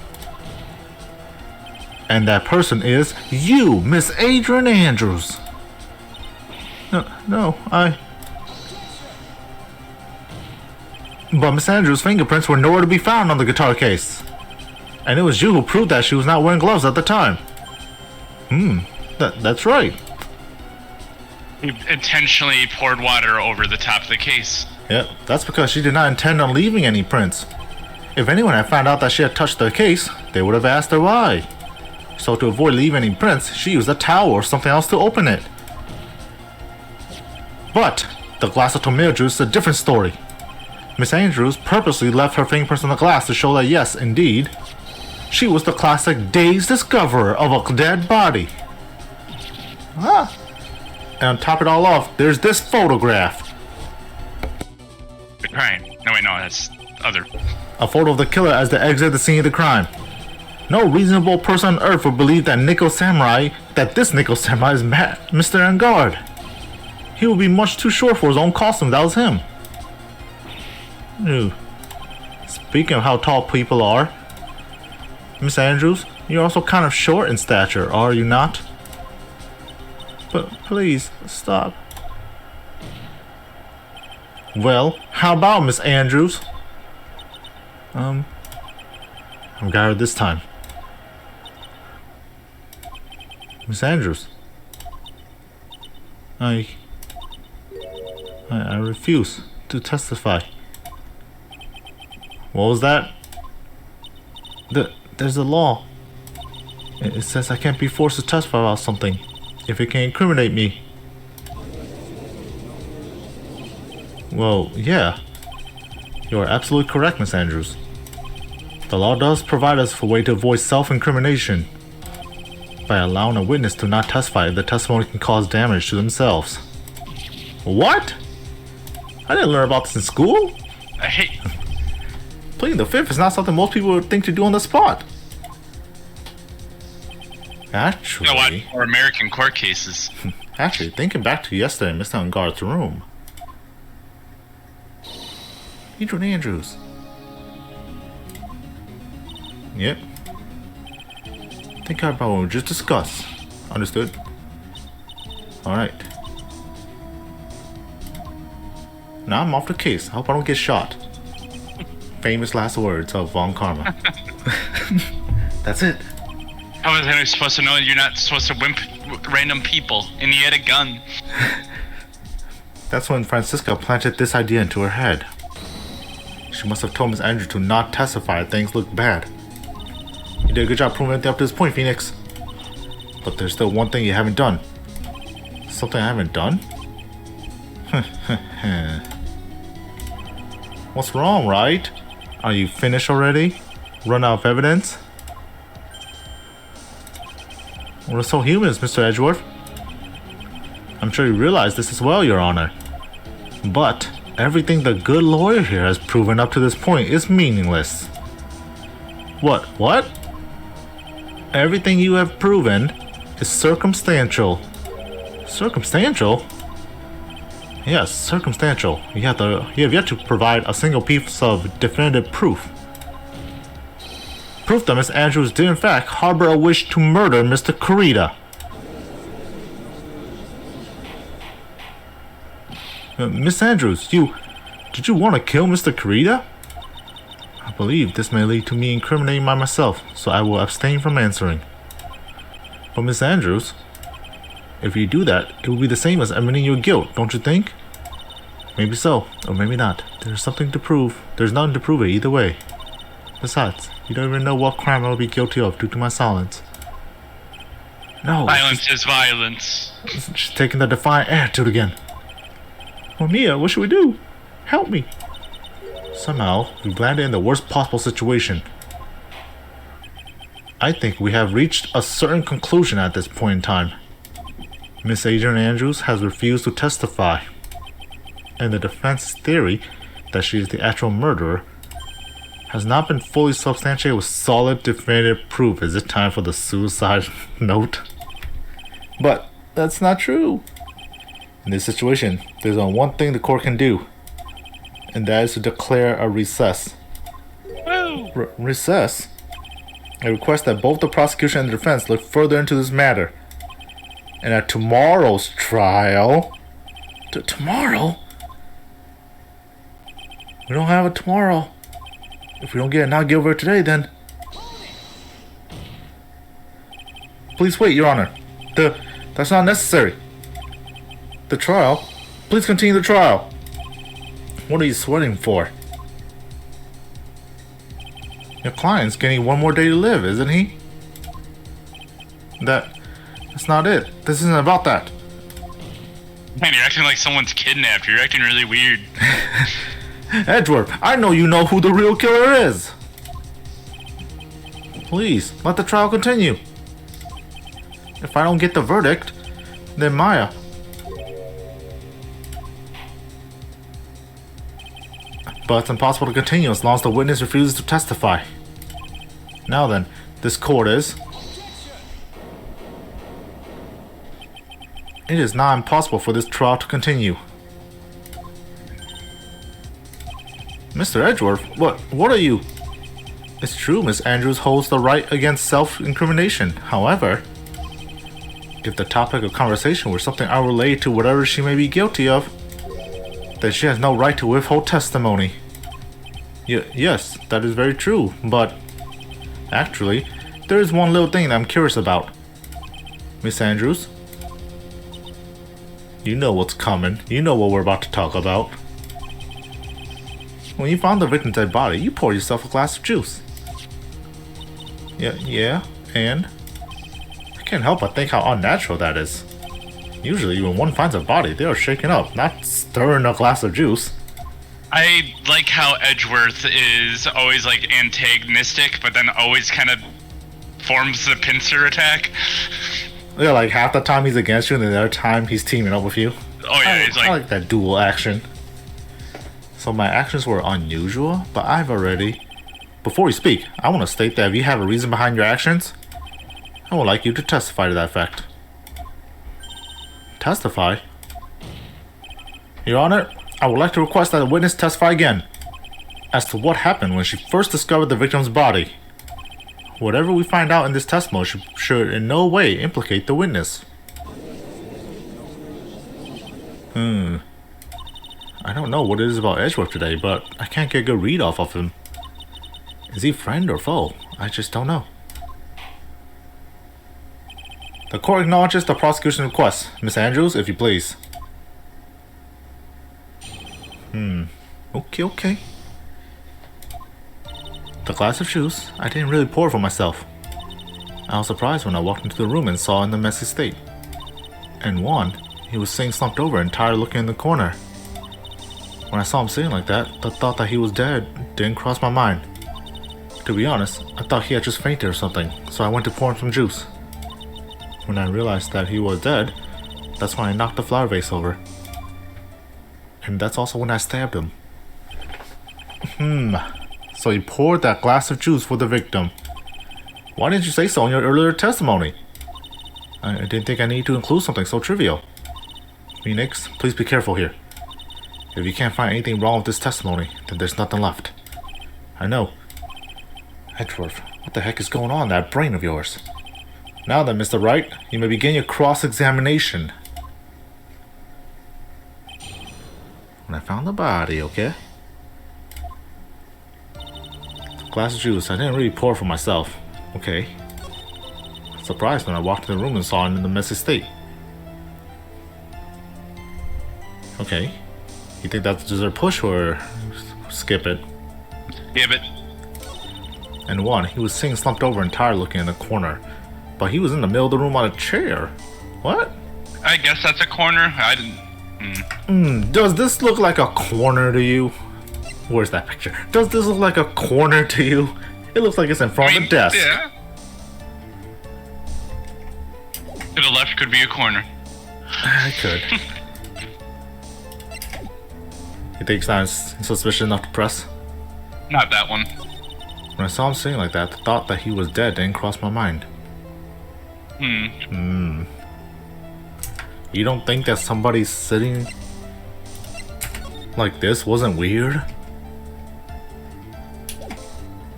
And that person is you, Miss Adrian Andrews. But Miss Andrews' fingerprints were nowhere to be found on the guitar case. And it was you who proved that she was not wearing gloves at the time. That's right. You intentionally poured water over the top of the case. Yep, that's because she did not intend on leaving any prints. If anyone had found out that she had touched the case, they would have asked her why. So to avoid leaving any prints, she used a towel or something else to open it. But the glass of tomato juice is a different story. Miss Andrews purposely left her fingerprints on the glass to show that yes, indeed, she was the classic dazed discoverer of a dead body. And to top it all off, there's this photograph. The crime. No, wait, no, that's other. A photo of the killer as they exit the scene of the crime. No reasonable person on earth would believe that this Nico Samurai is Mr. Engard. He would be much too short for his own costume, that was him. Ew. Speaking of how tall people are, Miss Andrews, you're also kind of short in stature, are you not? But please, stop. Well, how about Miss Andrews? I'm got her this time. Miss Andrews. I refuse to testify. What was that? There's a law. It says I can't be forced to testify about something if it can incriminate me. Well, yeah. You are absolutely correct, Miss Andrews. The law does provide us with a way to avoid self-incrimination by allowing a witness to not testify if the testimony can cause damage to themselves. What? I didn't learn about this in school. Hey. Pleading the fifth is not something most people would think to do on the spot. Actually, You know what? Or American court cases. Actually, thinking back to yesterday in Mr. Ungard's room. Adrian Andrews. Yep. Think about what we just discussed. Understood? Alright. Now I'm off the case. I hope I don't get shot. Famous last words of Von Karma. That's it. How was I supposed to know you're not supposed to wimp random people and you had a gun? That's when Francisca planted this idea into her head. She must have told Miss Andrews to not testify if things looked bad. You did a good job proving everything up to this point, Phoenix. But there's still one thing you haven't done. Something I haven't done? What's wrong, Wright? Are you finished already? Run out of evidence? We're so humans, Mr. Edgeworth. I'm sure you realize this as well, Your Honor. But everything the good lawyer here has proven up to this point is meaningless. What? Everything you have proven is circumstantial. Circumstantial? Yes, circumstantial. You have yet to provide a single piece of definitive proof. Proof that Miss Andrews did in fact harbor a wish to murder Mr. Kurita. Miss Andrews, did you want to kill Mr. Kurita? I believe this may lead to me incriminating myself, so I will abstain from answering. But Miss Andrews, if you do that, it will be the same as admitting your guilt, don't you think? Maybe so, or maybe not. There's something to prove. There's nothing to prove it either way. Besides, you don't even know what crime I will be guilty of due to my silence. No. Violence is violence. She's taking the defiant attitude again. Well, Mia, what should we do? Help me. Somehow, we've landed in the worst possible situation. I think we have reached a certain conclusion at this point in time. Miss Adrian Andrews has refused to testify, and the defense's theory that she is the actual murderer has not been fully substantiated with solid definitive proof. Is it time for the suicide note? But that's not true. In this situation, there's only one thing the court can do, and that is to declare a recess. Recess? I request that both the prosecution and the defense look further into this matter. And at tomorrow's trial... Tomorrow? We don't have a tomorrow. If we don't get a not guilty verdict today, then... Please wait, Your Honor. That's not necessary. The trial? Please continue the trial. What are you sweating for? Your client's getting one more day to live, isn't he? That's not it. This isn't about that. Man, you're acting like someone's kidnapped. You're acting really weird. Edgeworth, I know you know who the real killer is. Please, let the trial continue. If I don't get the verdict, then Maya... But it's impossible to continue as long as the witness refuses to testify. Now then, this court is... It is not impossible for this trial to continue. Mr. Edgeworth, what are you? It's true Miss Andrews holds the right against self-incrimination. However, if the topic of conversation were something unrelated to whatever she may be guilty of, then she has no right to withhold testimony. Yes, that is very true, but... Actually, there is one little thing that I'm curious about. Miss Andrews? You know what's coming. You know what we're about to talk about. When you found the victim's dead body, you poured yourself a glass of juice. Yeah, and? I can't help but think how unnatural that is. Usually, when one finds a body, they are shaken up, not stirring a glass of juice. I like how Edgeworth is always like antagonistic, but then always kind of forms the pincer attack. Yeah, like half the time he's against you, and the other time he's teaming up with you. Oh yeah, I like that dual action. So my actions were unusual, but I've already... Before we speak, I want to state that if you have a reason behind your actions, I would like you to testify to that fact. Testify? Your Honor, I would like to request that the witness testify again as to what happened when she first discovered the victim's body. Whatever we find out in this testimony should in no way implicate the witness. I don't know what it is about Edgeworth today, but I can't get a good read off of him. Is he friend or foe? I just don't know. The court acknowledges the prosecution request. Miss Andrews, if you please. Okay. The glass of juice, I didn't really pour for myself. I was surprised when I walked into the room and saw in the messy state. And one, he was sitting slumped over and tired looking in the corner. When I saw him sitting like that, the thought that he was dead didn't cross my mind. To be honest, I thought he had just fainted or something, so I went to pour him some juice. When I realized that he was dead, that's when I knocked the flower vase over. And that's also when I stabbed him. So you poured that glass of juice for the victim. Why didn't you say so in your earlier testimony? I didn't think I needed to include something so trivial. Phoenix, please be careful here. If you can't find anything wrong with this testimony, then there's nothing left. I know. Edgeworth, what the heck is going on in that brain of yours? Now then, Mr. Wright, you may begin your cross-examination. When I found the body, okay? Glass of juice, I didn't really pour for myself. Okay. Surprised when I walked in the room and saw him in the messy state. Okay. You think that's just a push or skip it? Give it. And one, he was sitting slumped over and tired looking in the corner. But he was in the middle of the room on a chair. What? I guess that's a corner. I didn't. Does this look like a corner to you? Where's that picture? Does this look like a corner to you? It looks like it's in front of the desk. Yeah. To the left could be a corner. I could. You think it's not suspicious enough to press? Not that one. When I saw him sitting like that, the thought that he was dead didn't cross my mind. You don't think that somebody sitting like this wasn't weird?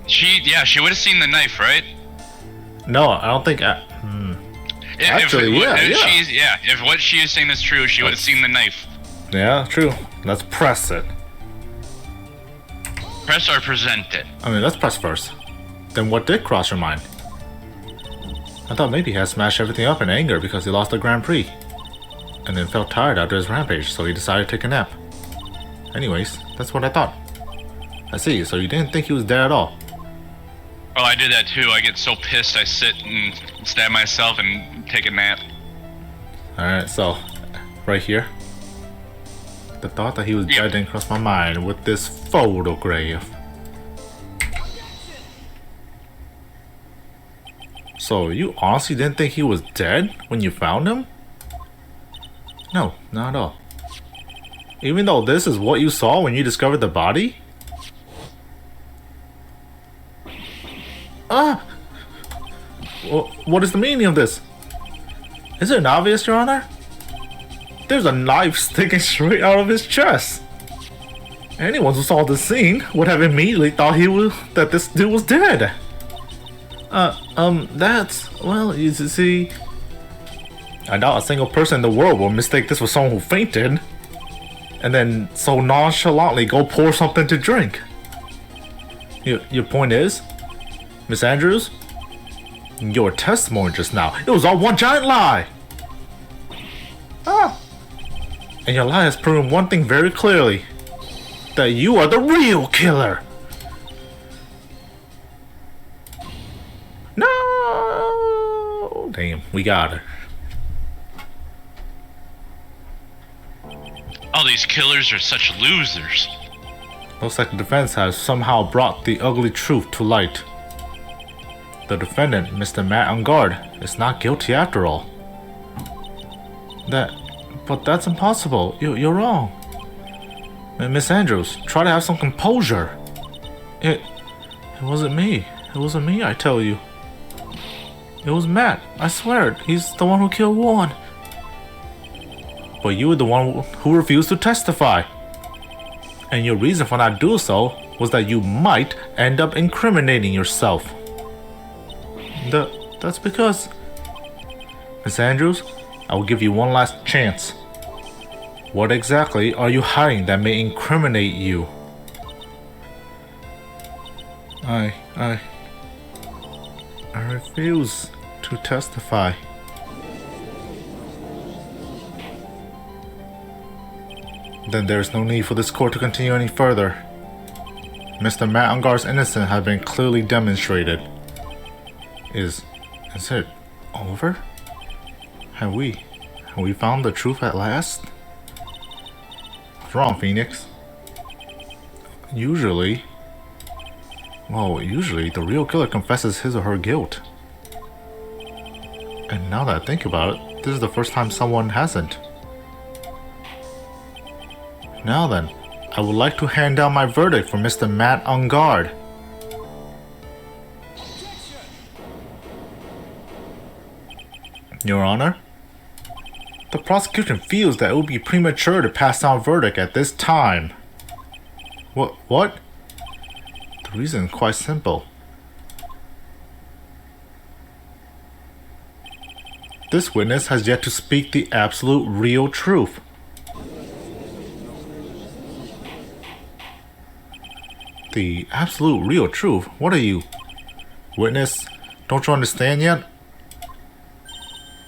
She would have seen the knife, right? No, I don't think. Actually, if what she is saying is true, she would have seen the knife. Yeah, true. Let's press it. Press or present it? I mean, let's press first. Then what did cross your mind? I thought maybe he had smashed everything up in anger because he lost the Grand Prix. And then felt tired after his rampage, so he decided to take a nap. Anyways, that's what I thought. I see, so you didn't think he was dead at all? Oh, I did that too. I get so pissed I sit and stab myself and take a nap. Alright, so, right here. The thought that he was dead didn't cross my mind with this photograph. So, you honestly didn't think he was dead when you found him? No, not at all. Even though this is what you saw when you discovered the body? What is the meaning of this? Is it obvious, Your Honor? There's a knife sticking straight out of his chest. Anyone who saw the scene would have immediately thought that this dude was dead. Well, you see, I doubt a single person in the world will mistake this for someone who fainted, and then so nonchalantly go pour something to drink. Your point is, Miss Andrews, your testimony just now, it was all one giant lie. And your lie has proven one thing very clearly, that you are the real killer. No! Damn, we got her. All these killers are such losers. Looks like the defense has somehow brought the ugly truth to light. The defendant, Mr. Matt Ungard, is not guilty after all. But that's impossible. You're wrong. Miss Andrews, try to have some composure. It wasn't me. It wasn't me, I tell you. It was Matt. I swear it. He's the one who killed Juan. But you were the one who refused to testify. And your reason for not doing so was that you might end up incriminating yourself. That's because... Miss Andrews, I will give you one last chance. What exactly are you hiding that may incriminate you? I refuse to testify. Then there is no need for this court to continue any further. Mr. Matt Ungar's innocence has been clearly demonstrated. Is it over? Have we found the truth at last? What's wrong, Phoenix? Usually the real killer confesses his or her guilt. And now that I think about it, this is the first time someone hasn't. Now then, I would like to hand down my verdict for Mr. Matt Ungar. Your Honor, the prosecution feels that it would be premature to pass down a verdict at this time. What? The reason is quite simple. This witness has yet to speak the absolute real truth. The absolute real truth? What are you? Witness, don't you understand yet?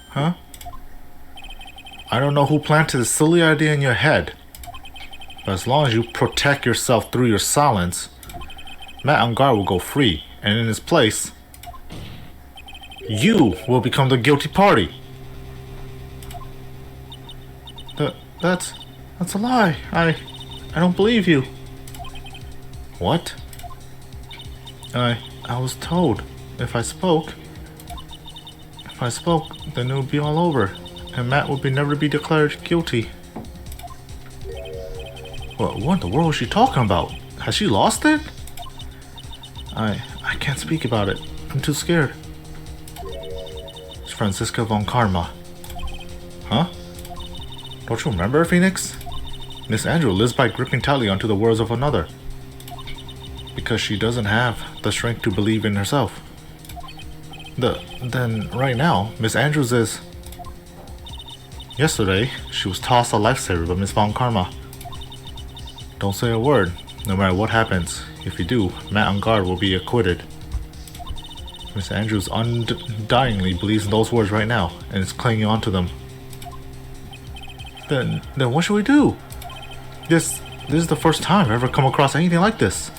Huh? I don't know who planted this silly idea in your head, but as long as you protect yourself through your silence, Matt Ungar will go free, and in his place, you will become the guilty party. That's a lie. I don't believe you. What? I was told if I spoke, then it would be all over, and Matt would never be declared guilty. What in the world is she talking about? Has she lost it? I can't speak about it. I'm too scared. It's Franziska von Karma. Huh? Don't you remember, Phoenix? Miss Andrew lives by gripping tightly onto the words of another. Because she doesn't have the strength to believe in herself. Then right now, Miss Andrews is... Yesterday, she was tossed a lifesaver by Miss Von Karma. Don't say a word, no matter what happens. If you do, Matt Ungar will be acquitted. Miss Andrews undyingly believes in those words right now, and is clinging on to them. Then what should we do? This is the first time I've ever come across anything like this.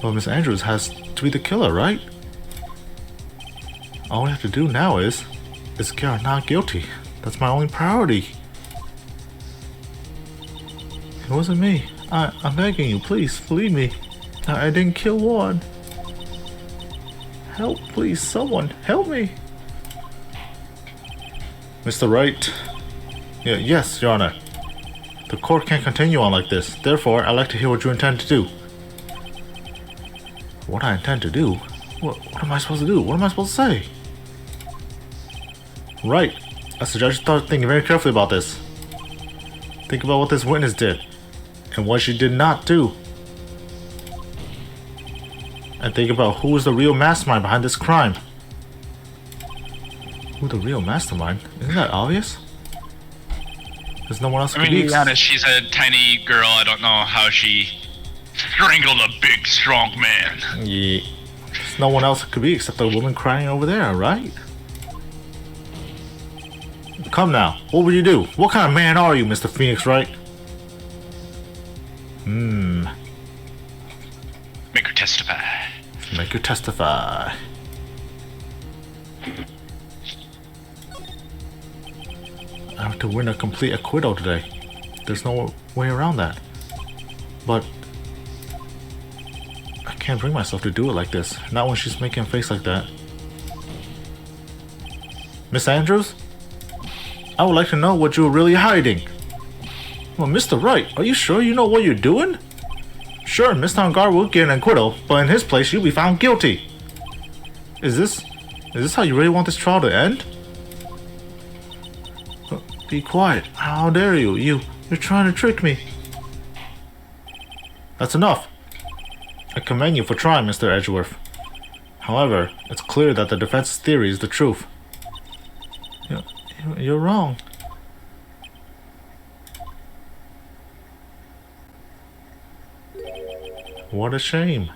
Well, Miss Andrews has to be the killer, right? All we have to do now is get her not guilty. That's my only priority. It wasn't me. I'm begging you, please, believe me. I didn't kill Juan. Help, please, someone, help me. Mr. Wright. Yes, Your Honor. The court can't continue on like this. Therefore, I'd like to hear what you intend to do. What I intend to do? What am I supposed to do? What am I supposed to say? Right. I suggest you start thinking very carefully about this. Think about what this witness did, and what she did not do. And think about who is the real mastermind behind this crime. Who the real mastermind? Isn't that obvious? There's no one else. I mean, to be honest, she's a tiny girl. I don't know how she strangled a big, strong man. Yeah. There's no one else it could be except the woman crying over there, right? Come now. What would you do? What kind of man are you, Mr. Phoenix Wright? Make her testify. Make her testify. I have to win a complete acquittal today. There's no way around that. But I can't bring myself to do it like this. Not when she's making a face like that. Miss Andrews? I would like to know what you're really hiding. Well, Mr. Wright, are you sure you know what you're doing? Sure, Mr. Ungar will get an acquittal, but in his place, you'll be found guilty. Is this how you really want this trial to end? Be quiet. How dare you? You're trying to trick me. That's enough. I commend you for trying, Mr. Edgeworth. However, it's clear that the defense's theory is the truth. You're wrong. What a shame.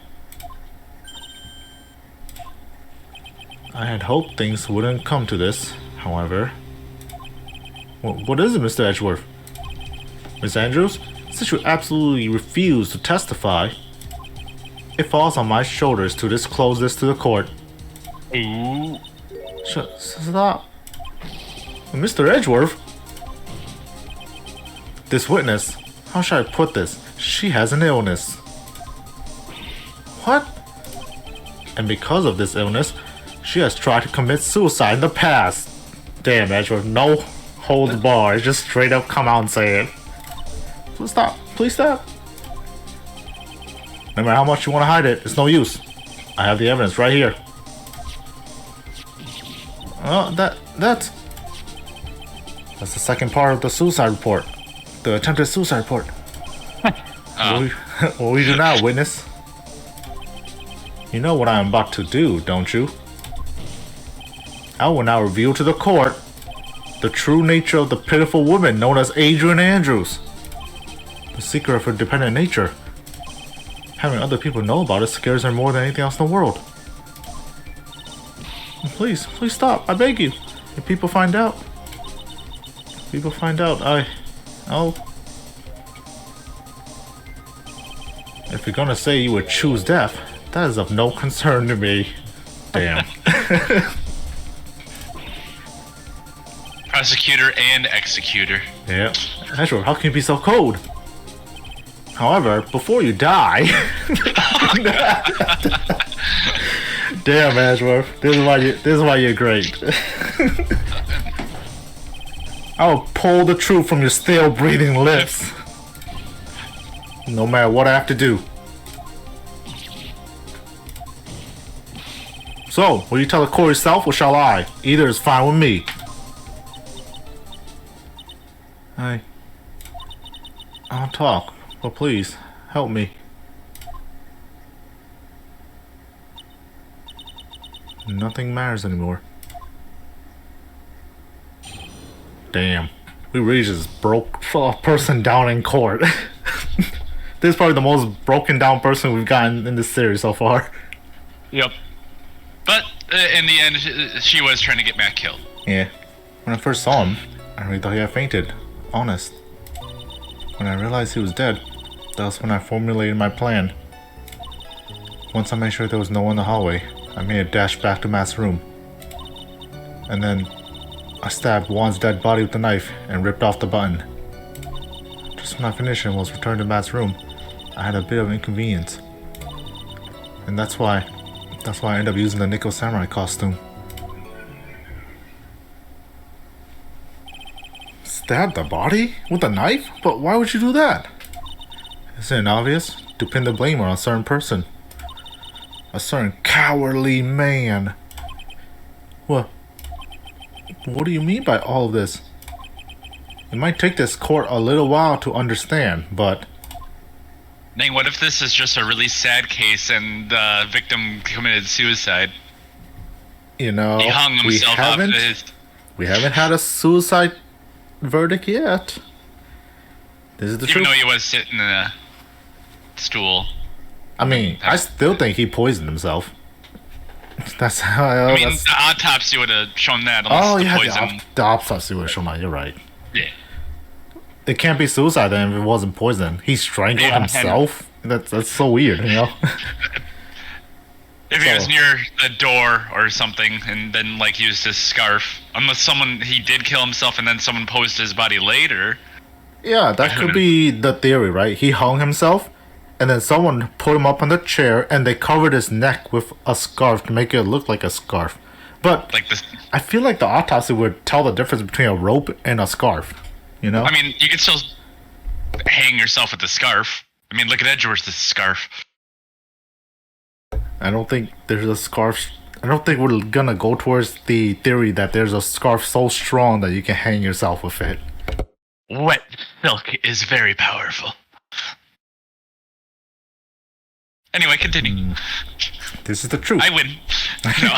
I had hoped things wouldn't come to this, however. What is it, Mr. Edgeworth? Miss Andrews, since you absolutely refuse to testify, it falls on my shoulders to disclose this to the court. Ooh. Stop. Mr. Edgeworth? This witness, how should I put this? She has an illness. What? And because of this illness, she has tried to commit suicide in the past. Damn, Edgeworth, no holds barred. Just straight up come out and say it. Please stop. Please stop. No matter how much you want to hide it, it's no use. I have the evidence right here. Oh, that's the second part of the suicide report. The attempted suicide report. What will we do now, witness? You know what I am about to do, don't you? I will now reveal to the court the true nature of the pitiful woman known as Adrian Andrews. The secret of her dependent nature. Having other people know about it scares her more than anything else in the world. Please stop, I beg you. If people find out, I'll... If you're gonna say you would choose death, that is of no concern to me. Damn. Prosecutor and executor. Yeah. Edgeworth, how can you be so cold? However, before you die... Damn, Edgeworth. This is why you're great. I'll pull the truth from your still breathing lips. No matter what I have to do. So, will you tell the court yourself or shall I? Either is fine with me. I'll talk, but please, help me. Nothing matters anymore. Damn. We really just broke a person down in court. This is probably the most broken down person we've gotten in this series so far. Yep. But in the end, she was trying to get Matt killed. Yeah. When I first saw him, I really thought he had fainted. Honest. When I realized he was dead, that was when I formulated my plan. Once I made sure there was no one in the hallway, I made a dash back to Matt's room. And then I stabbed Juan's dead body with the knife and ripped off the button. Just when I finished and was returned to Matt's room, I had a bit of inconvenience. And that's why I ended up using the Nico Samurai costume. Stab the body? With a knife? But why would you do that? Isn't it obvious? To pin the blame on a certain person. A certain cowardly man. What do you mean by all of this? It might take this court a little while to understand, but... Neng, what if this is just a really sad case and the victim committed suicide? You know, he hung himself off his... We haven't had a suicide verdict yet. This is the truth. Even though he was sitting in a stool. I mean, I still think he poisoned himself. That's how I mean, the autopsy would have shown that. Oh, the yeah, poison. the autopsy would have shown that. You're right. Yeah. It can't be suicide then if it wasn't poison. He strangled himself? That's so weird, you know? If he was near the door or something and then, like, used his scarf. Unless he did kill himself and then someone posed his body later. Yeah, that could be the theory, right? He hung himself and then someone put him up on the chair and they covered his neck with a scarf to make it look like a scarf. But like this, I feel like the autopsy would tell the difference between a rope and a scarf, you know? I mean, you could still hang yourself with a scarf. I mean, look at Edgeworth's scarf. I don't think there's a scarf I don't think we're gonna go towards the theory that there's a scarf so strong that you can hang yourself with it. Wet silk is very powerful. Anyway, continue. This is the truth. I win. No.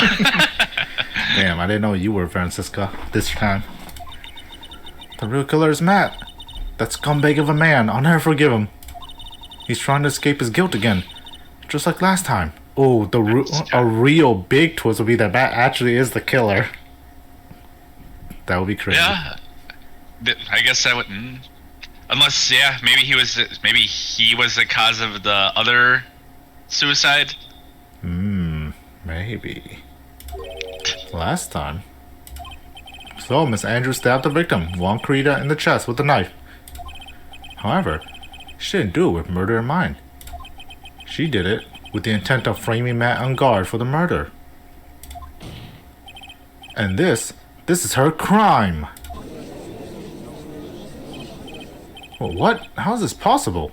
Damn, I didn't know you were Francisca this time. The real killer is Matt. That scumbag of a man. I'll never forgive him. He's trying to escape his guilt again. Just like last time. Oh, a real big twist would be that Matt actually is the killer. That would be crazy. Yeah. I guess that would... Unless, yeah, maybe he was the cause of the other suicide. Maybe. Last time. So, Miss Andrews stabbed the victim, Juan Carita, in the chest with a knife. However, she didn't do it with murder in mind. She did it with the intent of framing Matt on guard for the murder. And this is her crime. Well, what? How is this possible?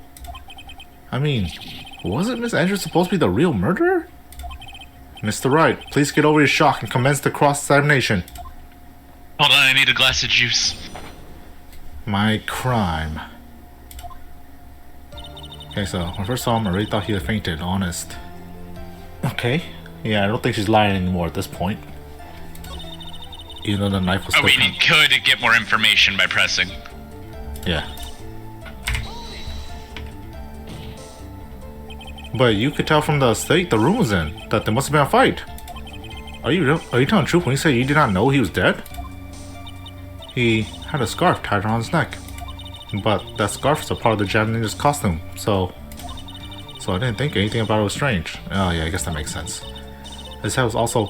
I mean, wasn't Miss Andrews supposed to be the real murderer? Mr. Wright, please get over your shock and commence the cross-examination. Hold on, I need a glass of juice. My crime. Okay, so when I first saw him, I really thought he had fainted, honest. Okay. Yeah, I don't think she's lying anymore at this point. Even though the knife was still... Oh, we could get more information by pressing. Yeah. But you could tell from the state the room was in that there must have been a fight. Are you telling the truth when you say you did not know he was dead? He had a scarf tied around his neck. But that scarf is a part of the Japanese costume, so I didn't think anything about it was strange. Oh yeah, I guess that makes sense. His head was also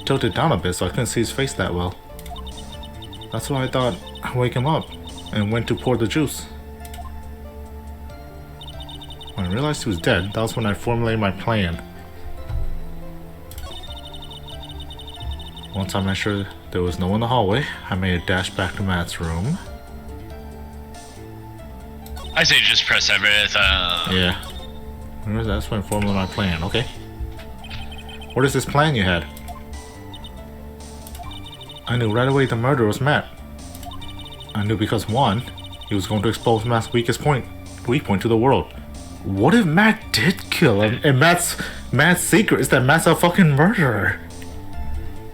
tilted down a bit, so I couldn't see his face that well. That's why I thought I'd wake him up and went to pour the juice. When I realized he was dead, that was when I formulated my plan. Once I made sure there was no one in the hallway, I made a dash back to Matt's room. I say just press everything. Yeah. That's when I formulated my plan, okay. What is this plan you had? I knew right away the murderer was Matt. I knew because one, he was going to expose Matt's weak point to the world. What if Matt did kill him? And Matt's secret is that Matt's a fucking murderer.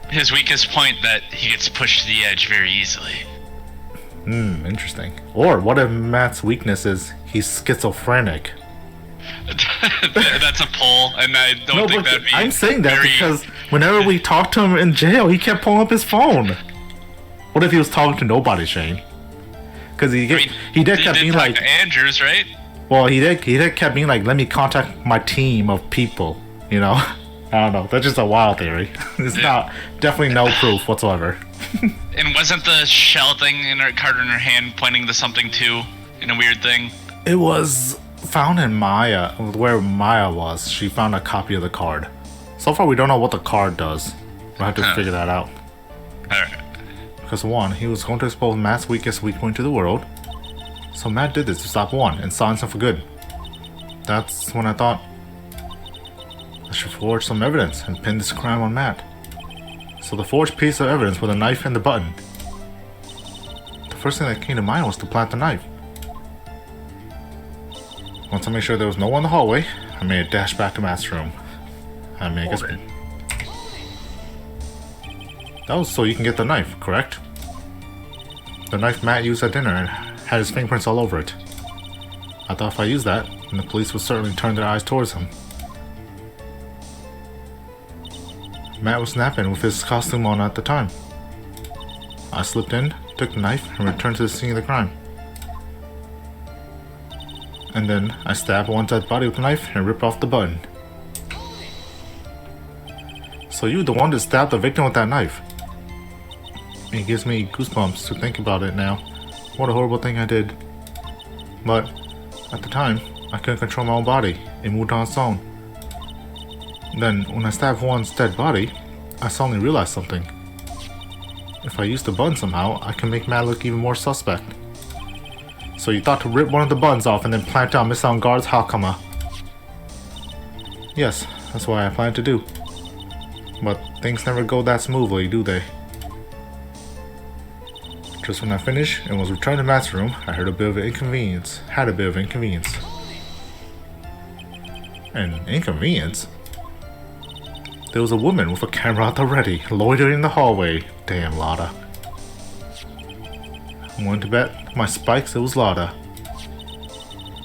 His weakest point that he gets pushed to the edge very easily. Interesting. Or what if Matt's weakness is he's schizophrenic? That's a pull, and I don't think that'd be... I'm saying that because whenever we talked to him in jail, he kept pulling up his phone. What if he was talking to nobody, Shane? Because he did kept being like... to Andrews, right? Well, he did kept being like, let me contact my team of people, you know? I don't know. That's just a wild theory. It's not... Definitely no proof whatsoever. And wasn't the shell thing in her card in her hand pointing to something too, in a weird thing? It was found in Maya, where Maya was. She found a copy of the card. So far, we don't know what the card does. We'll have to figure that out. Alright. Because one, he was going to expose Matt's weak point to the world. So Matt did this to stop one and silence him for good. That's when I thought I should forge some evidence and pin this crime on Matt. So the forged piece of evidence with a knife and the button. The first thing that came to mind was to plant the knife. Once I made sure there was no one in the hallway, I made a dash back to Matt's room. I mean, I guess... That was so you can get the knife, correct? The knife Matt used at dinner and had his fingerprints all over it. I thought if I used that, then the police would certainly turn their eyes towards him. Matt was napping with his costume on at the time. I slipped in, took the knife, and returned to the scene of the crime. And then I stabbed one dead body with the knife and ripped off the button. So you were the one that stabbed the victim with that knife. It gives me goosebumps to think about it now. What a horrible thing I did. But at the time, I couldn't control my own body. It moved on its own. Then, when I stabbed Juan's dead body, I suddenly realized something. If I use the button somehow, I can make Matt look even more suspect. So you thought to rip one of the buttons off and then plant down Miss Guard's Hakama. Yes, that's what I planned to do. But Things never go that smoothly, do they? Just when I finished and was returning to Matt's room, I heard a bit of an inconvenience. Had a bit of inconvenience. An inconvenience? There was a woman with a camera at the ready, loitering in the hallway. Damn, Lotta. I'm willing to bet my spikes it was Lotta.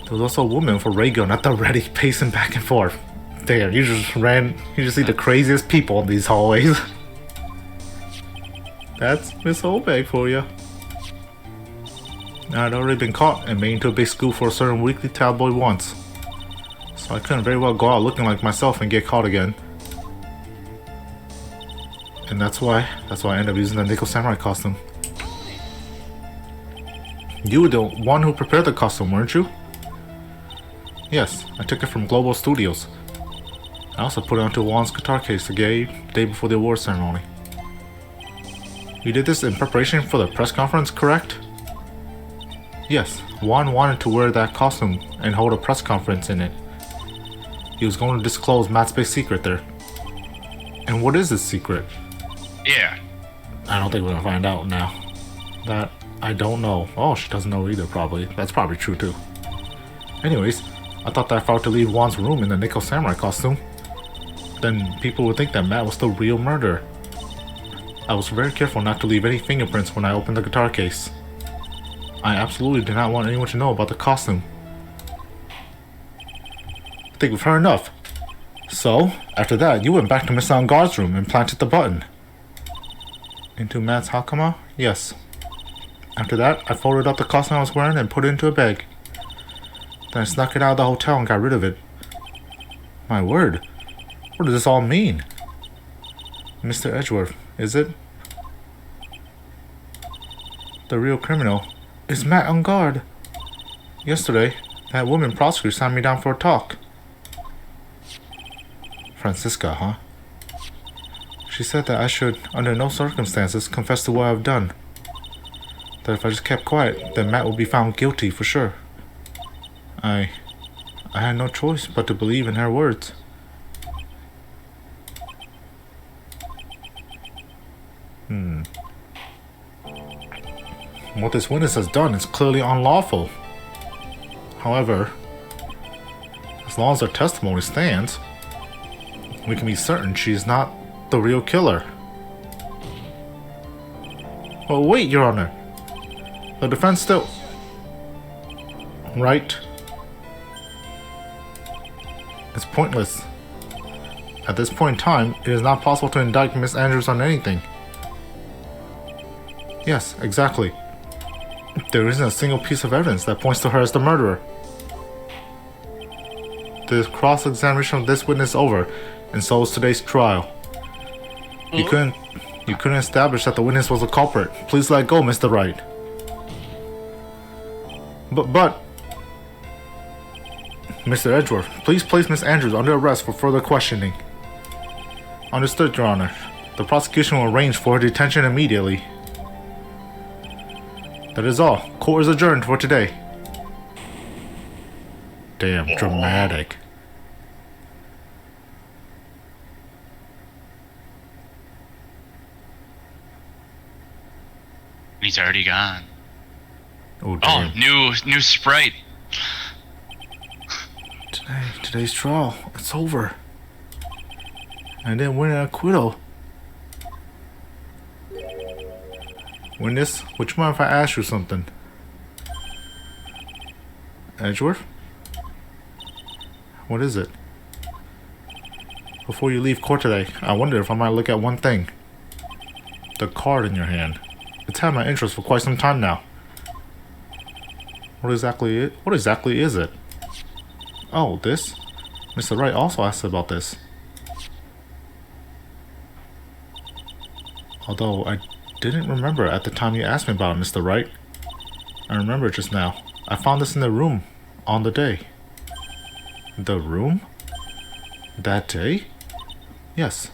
There was also a woman with a ray gun at the ready, pacing back and forth. Damn, you just see the craziest people in these hallways. That's Miss Holbeck for you. I'd already been caught and made into a big scoop for a certain weekly tabloid once. So I couldn't very well go out looking like myself and get caught again. And that's why I ended up using the Nickel Samurai costume. You were the one who prepared the costume, weren't you? Yes, I took it from Global Studios. I also put it onto Juan's guitar case the day before the award ceremony. You did this in preparation for the press conference, correct? Yes, Juan wanted to wear that costume and hold a press conference in it. He was going to disclose Matt's big secret there. And what is this secret? Yeah. I don't think we're gonna find out now. That I don't know. Oh, she doesn't know either, probably. That's probably true too. Anyways, I thought that if I were to leave Juan's room in the Nickel Samurai costume, then people would think that Matt was the real murderer. I was very careful not to leave any fingerprints when I opened the guitar case. I absolutely did not want anyone to know about the costume. I think we've heard enough. So, after that, you went back to Miss Angard's room and planted the button. Into Matt's hakama? Yes. After that, I folded up the costume I was wearing and put it into a bag. Then I snuck it out of the hotel and got rid of it. My word. What does this all mean? Mr. Edgeworth, is it? The real criminal is Matt Angard. Yesterday, that woman prosecutor sat me down for a talk. Francisca, huh? She said that I should, under no circumstances, confess to what I've done. That if I just kept quiet, then Matt would be found guilty for sure. I had no choice but to believe in her words. What this witness has done is clearly unlawful. However, as long as her testimony stands, we can be certain she is not the real killer. Oh wait, Your Honor. The defense still... Right. It's pointless. At this point in time, it is not possible to indict Miss Andrews on anything. Yes, exactly. There isn't a single piece of evidence that points to her as the murderer. The cross-examination of this witness is over, and so is today's trial. You couldn't establish that the witness was a culprit. Please let go, Mr. Wright. But... Mr. Edgeworth, please place Miss Andrews under arrest for further questioning. Understood, Your Honor. The prosecution will arrange for her detention immediately. That is all. Court is adjourned for today. Damn, dramatic. He's already gone. Oh, damn. Oh, new Sprite. Today's trial. It's over. I didn't win an acquittal. Witness, would you mind if I ask you something? Edgeworth? What is it? Before you leave court today, I wonder if I might look at one thing. The card in your hand. It's had my interest for quite some time now. What exactly is it? Oh, this? Mr. Wright also asked about this. Although I didn't remember at the time you asked me about it, Mr. Wright. I remember just now. I found this in the room on the day. The room? That day? Yes.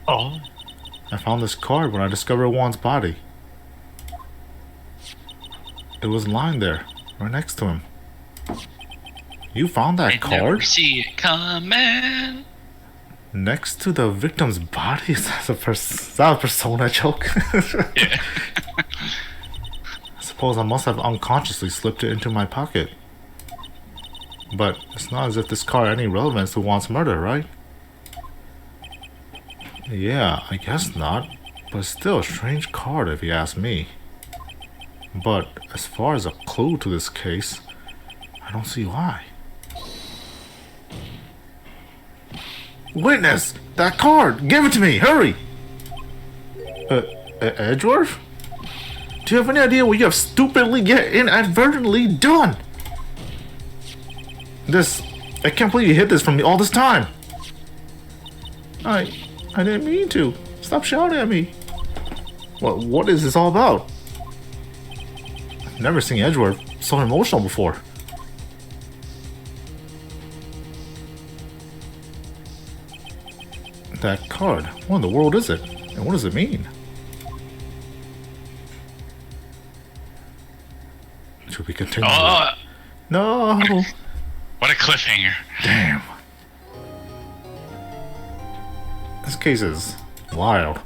Oh. I found this card when I discovered Juan's body. It was lying there, right next to him. You found that card? Never see it coming. Next to the victim's body? Is that a persona joke? Yeah. I suppose I must have unconsciously slipped it into my pocket. But it's not as if this card had any relevance to Juan's murder, right? Yeah, I guess not. But still a strange card if you ask me. But as far as a clue to this case, I don't see why. Witness! That card! Give it to me! Hurry! Edgeworth? Do you have any idea what you have stupidly yet inadvertently done? I can't believe you hid this from me all this time. I didn't mean to. Stop shouting at me. What is this all about? I've never seen Edgeworth so emotional before. That card. What in the world is it? And what does it mean? Should we continue? Oh, No! what a cliffhanger. Damn. This case is wild.